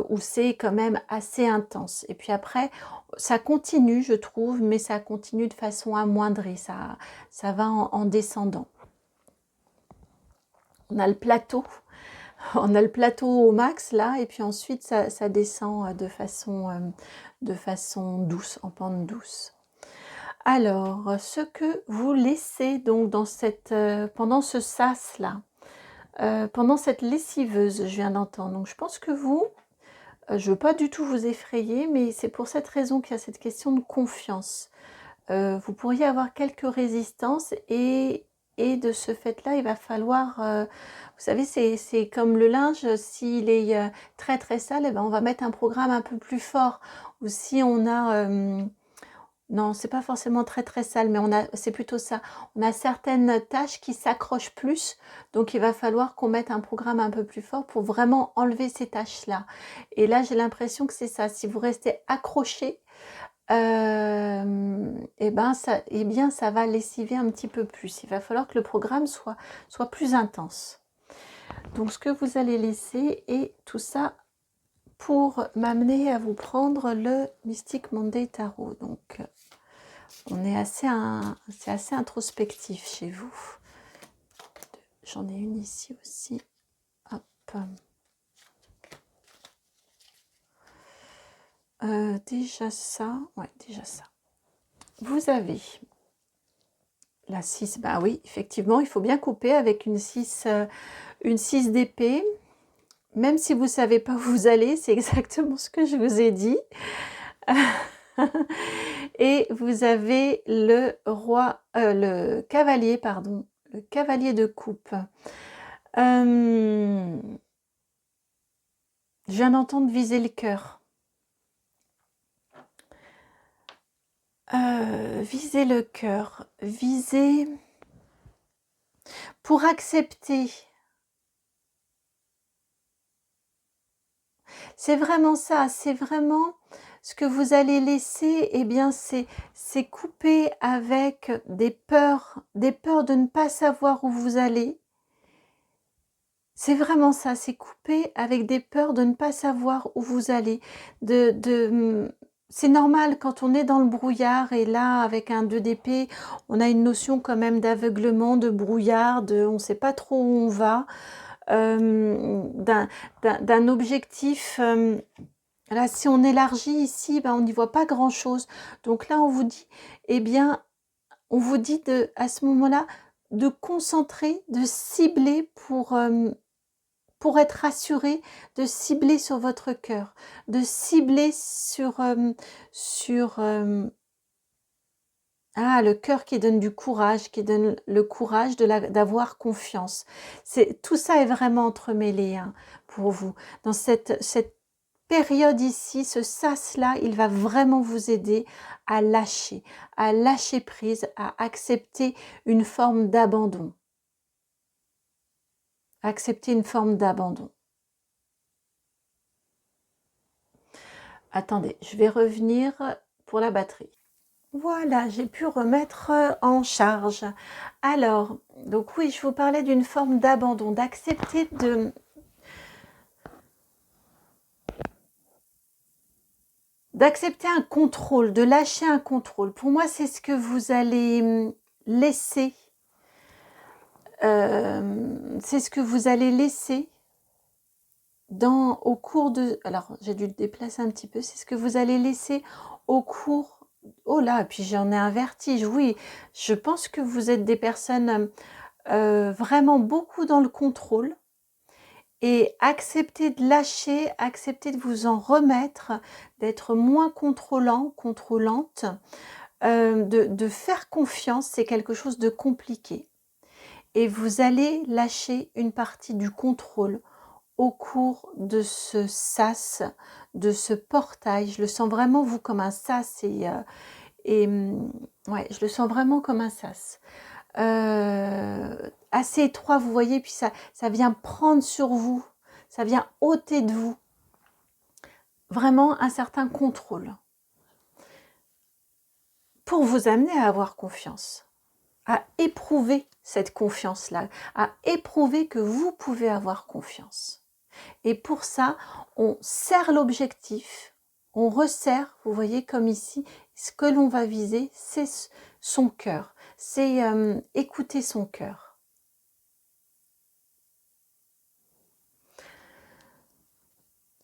où c'est quand même assez intense. Et puis après, ça continue, je trouve, mais ça continue de façon amoindrie, ça va en descendant. On a le plateau, au max là, et puis ensuite ça descend de façon douce, en pente douce. Alors, ce que vous laissez donc dans pendant ce sas là, pendant cette lessiveuse, je viens d'entendre. Donc je pense que vous, je ne veux pas du tout vous effrayer, mais c'est pour cette raison qu'il y a cette question de confiance. Vous pourriez avoir quelques résistances et de ce fait-là, il va falloir... vous savez, c'est comme le linge, s'il est très très sale, eh ben, on va mettre un programme un peu plus fort. Ou si on a... non, c'est pas forcément très très sale, mais c'est plutôt ça. On a certaines tâches qui s'accrochent plus, donc il va falloir qu'on mette un programme un peu plus fort pour vraiment enlever ces tâches-là. Et là, j'ai l'impression que c'est ça. Si vous restez accroché, ça va lessiver un petit peu plus. Il va falloir que le programme soit plus intense. Donc, ce que vous allez laisser, et tout ça pour m'amener à vous prendre le Mystic Monday Tarot. Donc, c'est assez introspectif chez vous. J'en ai une ici aussi. Hop. Déjà ça. Ouais, déjà ça. Vous avez la 6. Bah oui, effectivement, il faut bien couper avec une 6 d'épée. Même si vous ne savez pas où vous allez, c'est exactement ce que je vous ai dit. Et vous avez le cavalier, pardon, le cavalier de coupe. Je viens d'entendre viser le cœur. Viser le cœur, viser pour accepter. C'est vraiment ça, c'est vraiment ce que vous allez laisser, eh bien, c'est couper avec des peurs de ne pas savoir où vous allez. C'est vraiment ça, c'est couper avec des peurs de ne pas savoir où vous allez. C'est normal quand on est dans le brouillard et là, avec un 2 d'épée, on a une notion quand même d'aveuglement, de brouillard, on ne sait pas trop où on va, d'un objectif. Là, si on élargit ici, ben, on n'y voit pas grand-chose. Donc là, on vous dit, eh bien, on vous dit à ce moment-là de concentrer, de cibler pour être rassuré, de cibler sur votre cœur, de cibler sur le cœur qui donne du courage, qui donne le courage d'avoir confiance. Tout ça est vraiment entremêlé, hein, pour vous. Dans cette période ici, ce sas-là, il va vraiment vous aider à lâcher prise, à accepter une forme d'abandon. Accepter une forme d'abandon. Attendez, je vais revenir pour la batterie. Voilà, j'ai pu remettre en charge. Alors, donc oui, je vous parlais d'une forme d'abandon, d'accepter d'accepter un contrôle, de lâcher un contrôle. Pour moi, c'est ce que vous allez laisser. C'est ce que vous allez laisser au cours de... Alors, j'ai dû le déplacer un petit peu. C'est ce que vous allez laisser au cours... Oh là, puis j'en ai un vertige. Oui, je pense que vous êtes des personnes vraiment beaucoup dans le contrôle. Et accepter de lâcher, accepter de vous en remettre, d'être moins contrôlant, contrôlante, de faire confiance, c'est quelque chose de compliqué. Et vous allez lâcher une partie du contrôle au cours de ce sas, de ce portail. Je le sens vraiment, vous, comme un sas. Ouais, je le sens vraiment comme un sas. Assez étroit, vous voyez, puis ça vient prendre sur vous, ça vient ôter de vous vraiment un certain contrôle pour vous amener à avoir confiance, à éprouver cette confiance-là, à éprouver que vous pouvez avoir confiance. Et pour ça, on serre l'objectif, on resserre, vous voyez comme ici, ce que l'on va viser, c'est son cœur, c'est écouter son cœur.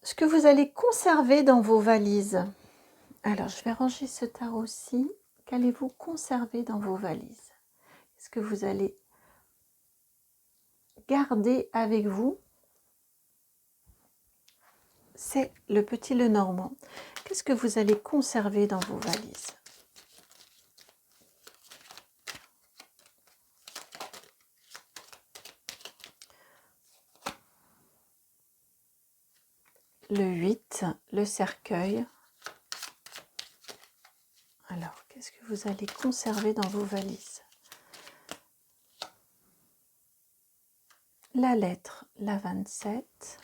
Ce que vous allez conserver dans vos valises. Alors, je vais ranger ce tarot-ci. Qu'allez-vous conserver dans vos valises? Qu'est-ce que vous allez garder avec vous? C'est le petit Lenormand. Qu'est-ce que vous allez conserver dans vos valises? Le 8, le cercueil. Alors, qu'est-ce que vous allez conserver dans vos valises? La lettre, la 27.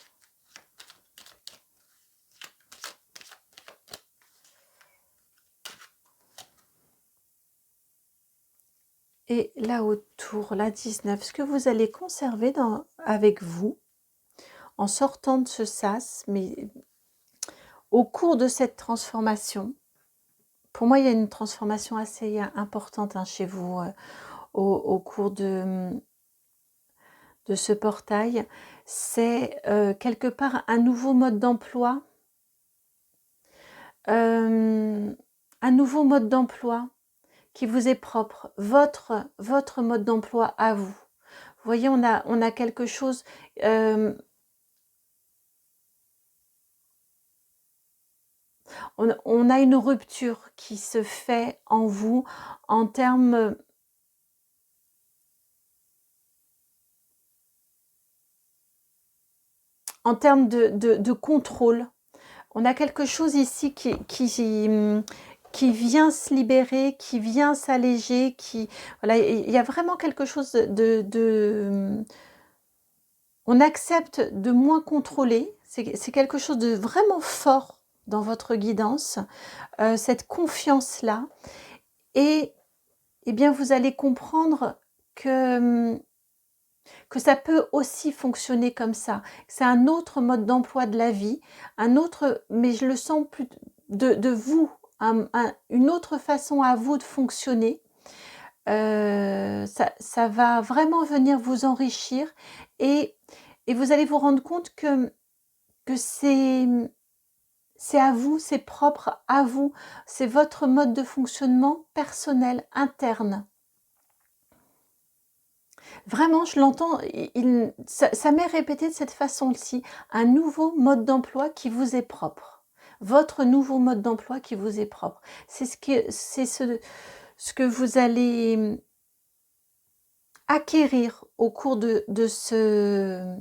Et là autour, la 19. Ce que vous allez conserver avec vous en sortant de ce sas, mais au cours de cette transformation. Pour moi, il y a une transformation assez importante, hein, chez vous au cours de ce portail. C'est quelque part un nouveau mode d'emploi. Un nouveau mode d'emploi qui vous est propre, votre mode d'emploi à vous. Vous voyez, on a quelque chose... on a une rupture qui se fait en vous en termes... En termes de contrôle. On a quelque chose ici qui vient se libérer, qui vient s'alléger, voilà, il y a vraiment quelque chose on accepte de moins contrôler, c'est quelque chose de vraiment fort dans votre guidance, cette confiance-là. Et eh bien, vous allez comprendre que ça peut aussi fonctionner comme ça. C'est un autre mode d'emploi de la vie, un autre, mais je le sens plus de vous, une autre façon à vous de fonctionner. Ça va vraiment venir vous enrichir et vous allez vous rendre compte que c'est à vous, c'est propre à vous, c'est votre mode de fonctionnement personnel, interne. Vraiment, je l'entends, ça m'est répété de cette façon-ci, un nouveau mode d'emploi qui vous est propre. Votre nouveau mode d'emploi qui vous est propre. C'est ce que vous allez acquérir au cours de ce...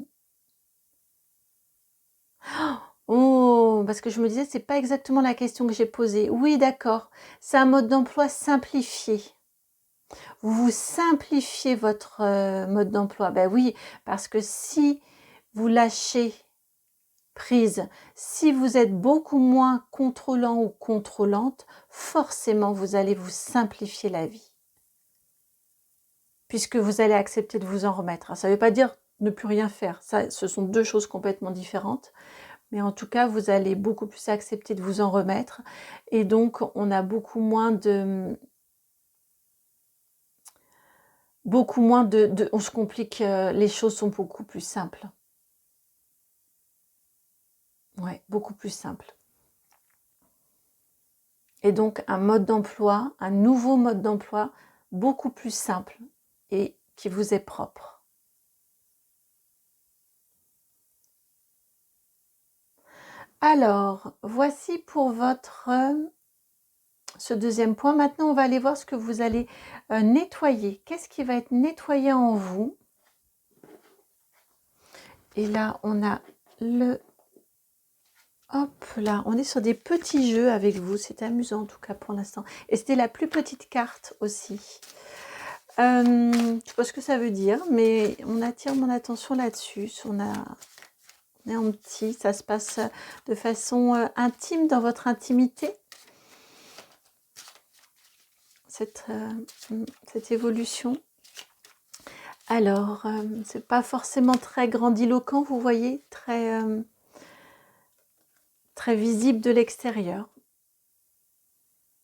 Oh, parce que je me disais, c'est pas exactement la question que j'ai posée. Oui, d'accord, c'est un mode d'emploi simplifié. Vous simplifiez votre mode d'emploi. Ben oui, parce que si vous lâchez prise, si vous êtes beaucoup moins contrôlant ou contrôlante, forcément vous allez vous simplifier la vie. Puisque vous allez accepter de vous en remettre. Ça ne veut pas dire ne plus rien faire. Ça, ce sont deux choses complètement différentes. Mais en tout cas, vous allez beaucoup plus accepter de vous en remettre. Et donc, on a beaucoup moins de... on se complique, les choses sont beaucoup plus simples. Ouais, beaucoup plus simples. Et donc, un mode d'emploi, un nouveau mode d'emploi, beaucoup plus simple et qui vous est propre. Alors, voici pour votre... ce deuxième point. Maintenant, on va aller voir ce que vous allez nettoyer. Qu'est-ce qui va être nettoyé en vous? Et là, on a le... Hop là, on est sur des petits jeux avec vous. C'est amusant en tout cas pour l'instant. Et c'était la plus petite carte aussi. Je ne sais pas ce que ça veut dire, mais on attire mon attention là-dessus. On est en petit, ça se passe de façon intime dans votre intimité. Cette évolution. Alors, c'est pas forcément très grandiloquent, vous voyez, très visible de l'extérieur.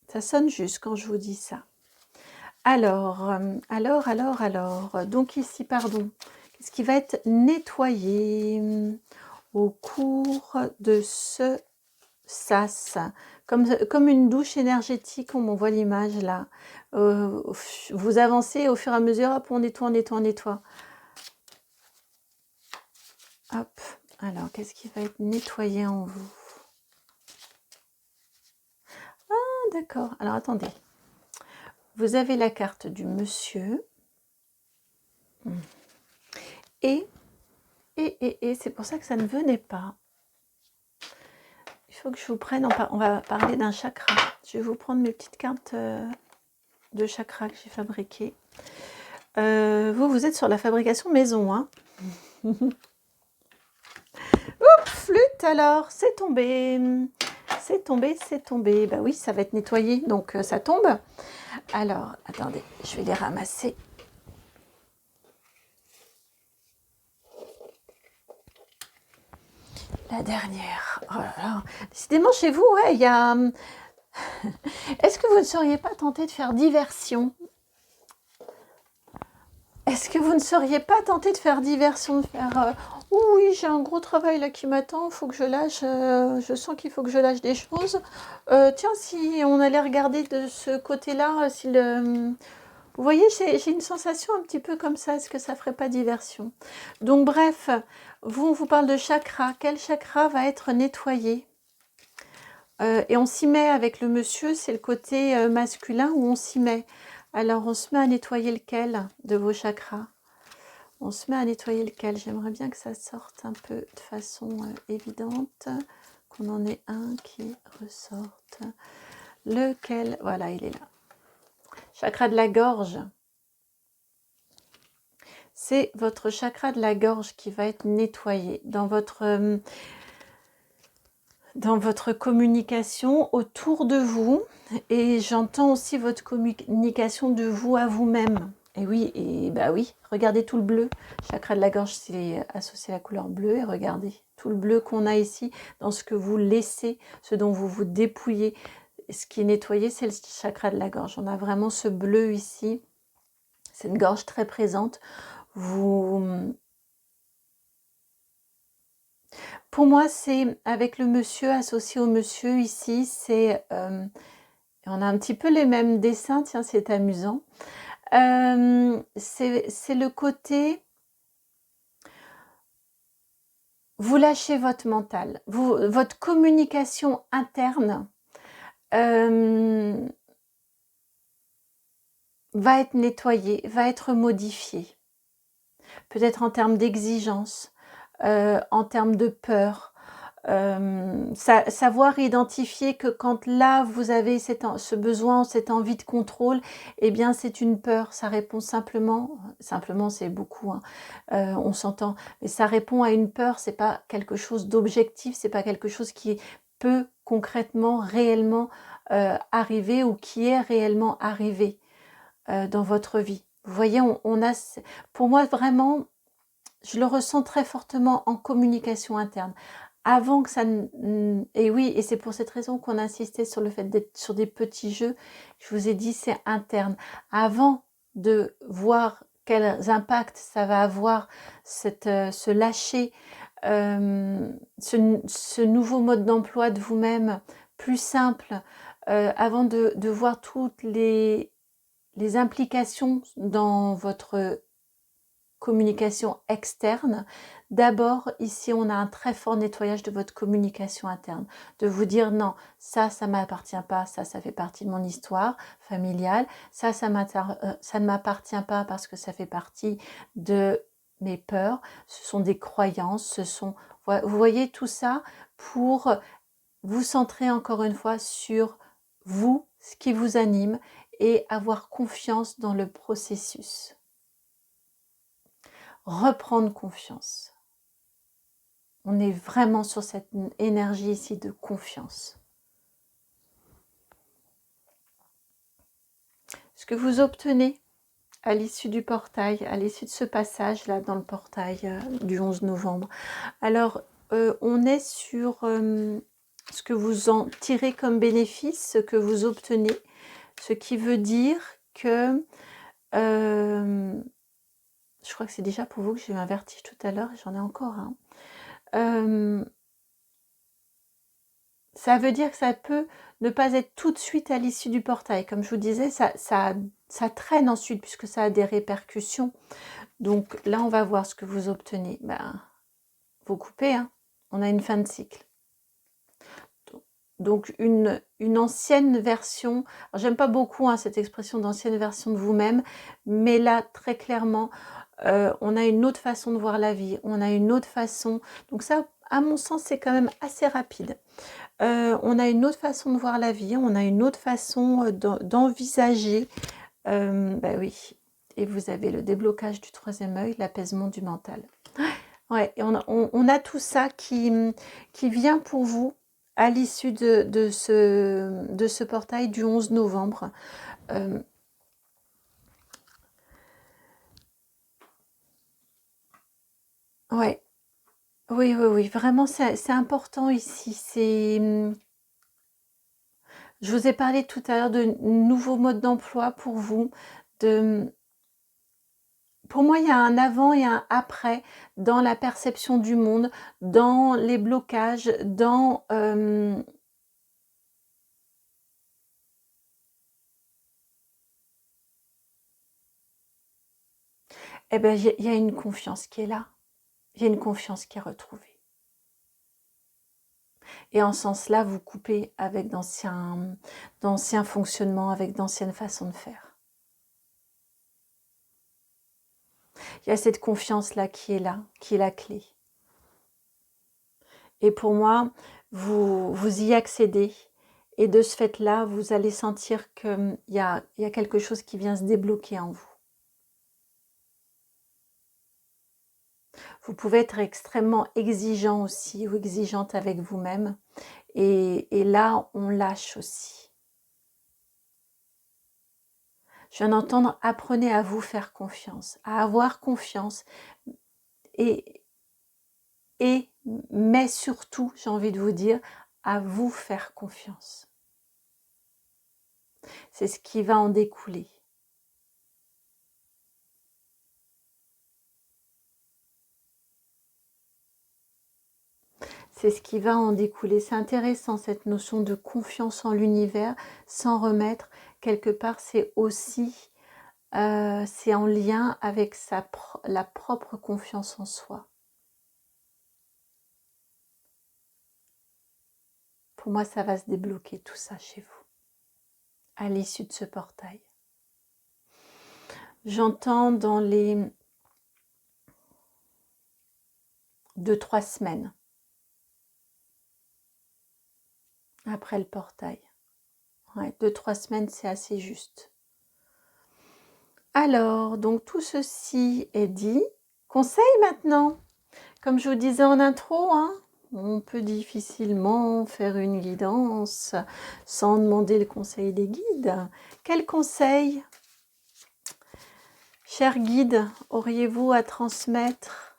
Ça sonne juste quand je vous dis ça. Alors, donc ici, pardon, qu'est-ce qui va être nettoyé au cours de ce sas, comme une douche énergétique, on m'envoie l'image là. Vous avancez au fur et à mesure, hop, on nettoie, on nettoie, on nettoie. Hop, alors qu'est-ce qui va être nettoyé en vous? Ah, d'accord, alors attendez. Vous avez la carte du monsieur. Et c'est pour ça que ça ne venait pas. Il faut que je vous prenne, on va parler d'un chakra. Je vais vous prendre mes petites cartes de chakra que j'ai fabriquées. Vous êtes sur la fabrication maison, hein. Oups, flûte alors, c'est tombé. C'est tombé, c'est tombé. Bah oui, ça va être nettoyé, donc ça tombe. Alors, attendez, je vais les ramasser. La dernière. Oh là là. Décidément, chez vous, ouais, il y a... Est-ce que vous ne seriez pas tenté de faire diversion? Est-ce que vous ne seriez pas tenté de faire diversion, de faire oui, j'ai un gros travail là qui m'attend, il faut que je lâche, je sens qu'il faut que je lâche des choses. Tiens, si on allait regarder de ce côté-là, si le... Vous voyez, j'ai une sensation un petit peu comme ça, est-ce que ça ferait pas diversion? Donc bref, on vous parle de chakra. Quel chakra va être nettoyé? Et on s'y met avec le monsieur, c'est le côté masculin où on s'y met. Alors, on se met à nettoyer lequel de vos chakras? On se met à nettoyer lequel? J'aimerais bien que ça sorte un peu de façon évidente, qu'on en ait un qui ressorte. Lequel? Voilà, il est là. Chakra de la gorge. C'est votre chakra de la gorge qui va être nettoyé. Dans dans votre communication autour de vous, et j'entends aussi votre communication de vous à vous-même. Et oui, et bah oui, regardez tout le bleu. Chakra de la gorge, c'est associé à la couleur bleue, et regardez tout le bleu qu'on a ici dans ce que vous laissez, ce dont vous vous dépouillez. Ce qui est nettoyé, c'est le chakra de la gorge. On a vraiment ce bleu ici, cette gorge très présente. Pour moi, c'est avec le monsieur, associé au monsieur ici, c'est... on a un petit peu les mêmes dessins, tiens, c'est amusant. C'est le côté... Vous lâchez votre mental, votre communication interne va être nettoyée, va être modifiée. Peut-être en termes d'exigence, en termes de peur, savoir identifier que quand là vous avez ce besoin, cette envie de contrôle, eh bien c'est une peur, ça répond simplement c'est beaucoup, hein, on s'entend, mais ça répond à une peur, c'est pas quelque chose d'objectif, c'est pas quelque chose qui peut concrètement, réellement arriver ou qui est réellement arrivé dans votre vie. Vous voyez, on a, pour moi vraiment, je le ressens très fortement en communication interne. Avant que ça... Et oui, et c'est pour cette raison qu'on insistait sur le fait d'être sur des petits jeux. Je vous ai dit, c'est interne. Avant de voir quels impacts ça va avoir, ce lâcher, ce nouveau mode d'emploi de vous-même, plus simple, avant de voir toutes les implications dans votre communication externe. D'abord, ici, on a un très fort nettoyage de votre communication interne. De vous dire non, ça ne m'appartient pas, ça fait partie de mon histoire familiale. Ça ne m'appartient pas parce que ça fait partie de mes peurs. Ce sont des croyances, vous voyez tout ça pour vous centrer encore une fois sur vous, ce qui vous anime, et avoir confiance dans le processus. Reprendre confiance. On est vraiment sur cette énergie ici de confiance. Ce que vous obtenez à l'issue du portail, à l'issue de ce passage là dans le portail du 11 novembre, alors on est sur ce que vous en tirez comme bénéfice, ce que vous obtenez, ce qui veut dire que je crois que c'est déjà pour vous que j'ai eu un vertige tout à l'heure et j'en ai encore un. Ça veut dire que ça peut ne pas être tout de suite à l'issue du portail. Comme je vous disais, ça traîne ensuite puisque ça a des répercussions. Donc là, on va voir ce que vous obtenez. Ben, vous coupez, hein. On a une fin de cycle. Donc une ancienne version, j'aime pas beaucoup hein, cette expression d'ancienne version de vous-même, mais là, très clairement, on a une autre façon de voir la vie, on a une autre façon. Donc ça, à mon sens, c'est quand même assez rapide. On a une autre façon de voir la vie, on a une autre façon d'envisager. Bah oui, et vous avez le déblocage du troisième œil, l'apaisement du mental. Ouais, et on a tout ça qui vient pour vous à l'issue de ce portail du 11 novembre. Ouais. Oui, oui, oui, vraiment, c'est important ici. Je vous ai parlé tout à l'heure de nouveaux modes d'emploi pour vous. Pour moi, il y a un avant et un après dans la perception du monde, dans les blocages, dans... eh bien, il y a une confiance qui est là. Il y a une confiance qui est retrouvée. Et en ce sens-là, vous coupez avec d'anciens fonctionnements, avec d'anciennes façons de faire. Il y a cette confiance-là, qui est la clé. Et pour moi, vous y accédez. Et de ce fait-là, vous allez sentir qu'il y a quelque chose qui vient se débloquer en vous. Vous pouvez être extrêmement exigeant aussi ou exigeante avec vous-même. Et là, on lâche aussi. Je viens d'entendre, apprenez à vous faire confiance, à avoir confiance. Mais surtout, j'ai envie de vous dire, à vous faire confiance. C'est ce qui va en découler. C'est ce qui va en découler. C'est intéressant cette notion de confiance en l'univers, sans remettre. Quelque part, c'est aussi, c'est en lien avec la propre confiance en soi. Pour moi, ça va se débloquer tout ça chez vous, à l'issue de ce portail. J'entends dans les 2-3 semaines, après le portail. Ouais, 2-3 semaines, c'est assez juste. Alors, donc tout ceci est dit. Conseil maintenant. Comme je vous disais en intro, hein, on peut difficilement faire une guidance sans demander le conseil des guides. Quel conseil, cher guide, auriez-vous à transmettre?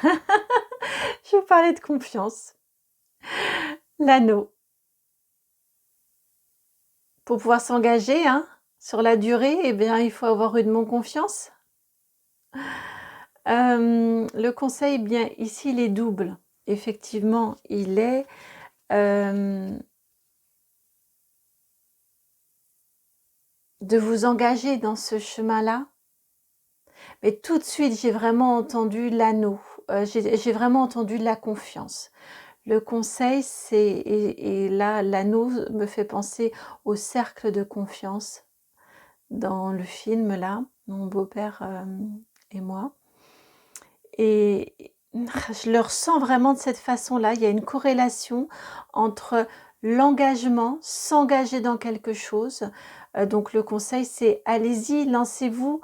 Je vous parlais de confiance. L'anneau. Pour pouvoir s'engager sur la durée, eh bien, il faut avoir rudement confiance. Le conseil, bien ici, il est double. Effectivement, il est de vous engager dans ce chemin-là. Mais tout de suite, j'ai vraiment entendu l'anneau. J'ai vraiment entendu la confiance. Le conseil, c'est, et là, l'anneau me fait penser au cercle de confiance dans le film, là, mon beau-père et moi. Et je le ressens vraiment de cette façon-là. Il y a une corrélation entre l'engagement, s'engager dans quelque chose. Donc le conseil, c'est allez-y, lancez-vous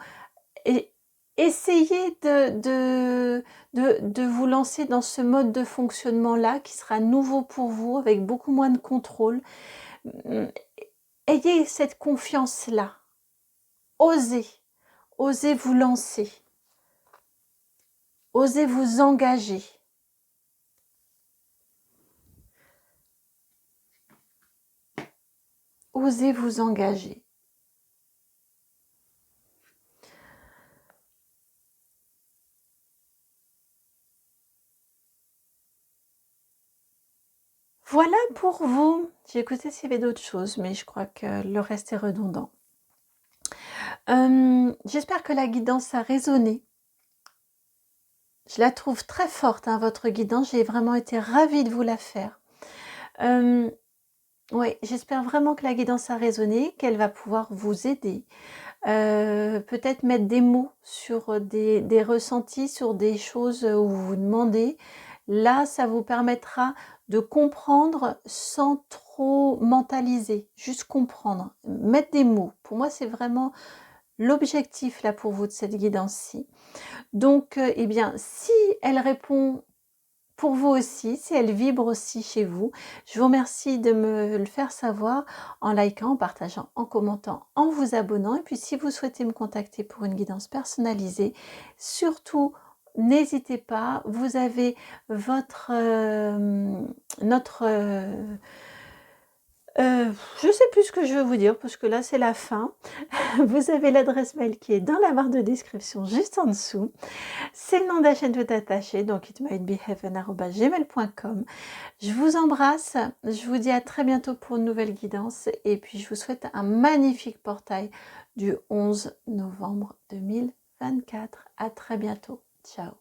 et essayez de vous lancer dans ce mode de fonctionnement-là qui sera nouveau pour vous, avec beaucoup moins de contrôle. Ayez cette confiance-là. Osez vous lancer. Osez vous engager. Osez vous engager. Voilà pour vous. J'ai écouté s'il y avait d'autres choses, mais je crois que le reste est redondant. J'espère que la guidance a résonné. Je la trouve très forte, votre guidance. J'ai vraiment été ravie de vous la faire. Oui, j'espère vraiment que la guidance a résonné, qu'elle va pouvoir vous aider. Peut-être mettre des mots sur des ressentis, sur des choses où vous vous demandez. Là, ça vous permettra de comprendre sans trop mentaliser, juste comprendre, mettre des mots. Pour moi, c'est vraiment l'objectif là pour vous de cette guidance-ci. Donc, eh bien, si elle répond pour vous aussi, si elle vibre aussi chez vous, je vous remercie de me le faire savoir en likant, en partageant, en commentant, en vous abonnant. Et puis si vous souhaitez me contacter pour une guidance personnalisée, surtout n'hésitez pas, vous avez je ne sais plus ce que je veux vous dire parce que là c'est la fin. Vous avez l'adresse mail qui est dans la barre de description juste en dessous. C'est le nom de la chaîne tout attaché, donc itmightbeheaven@gmail.com. Je vous embrasse, je vous dis à très bientôt pour une nouvelle guidance et puis je vous souhaite un magnifique portail du 11 novembre 2024. À très bientôt. Ciao.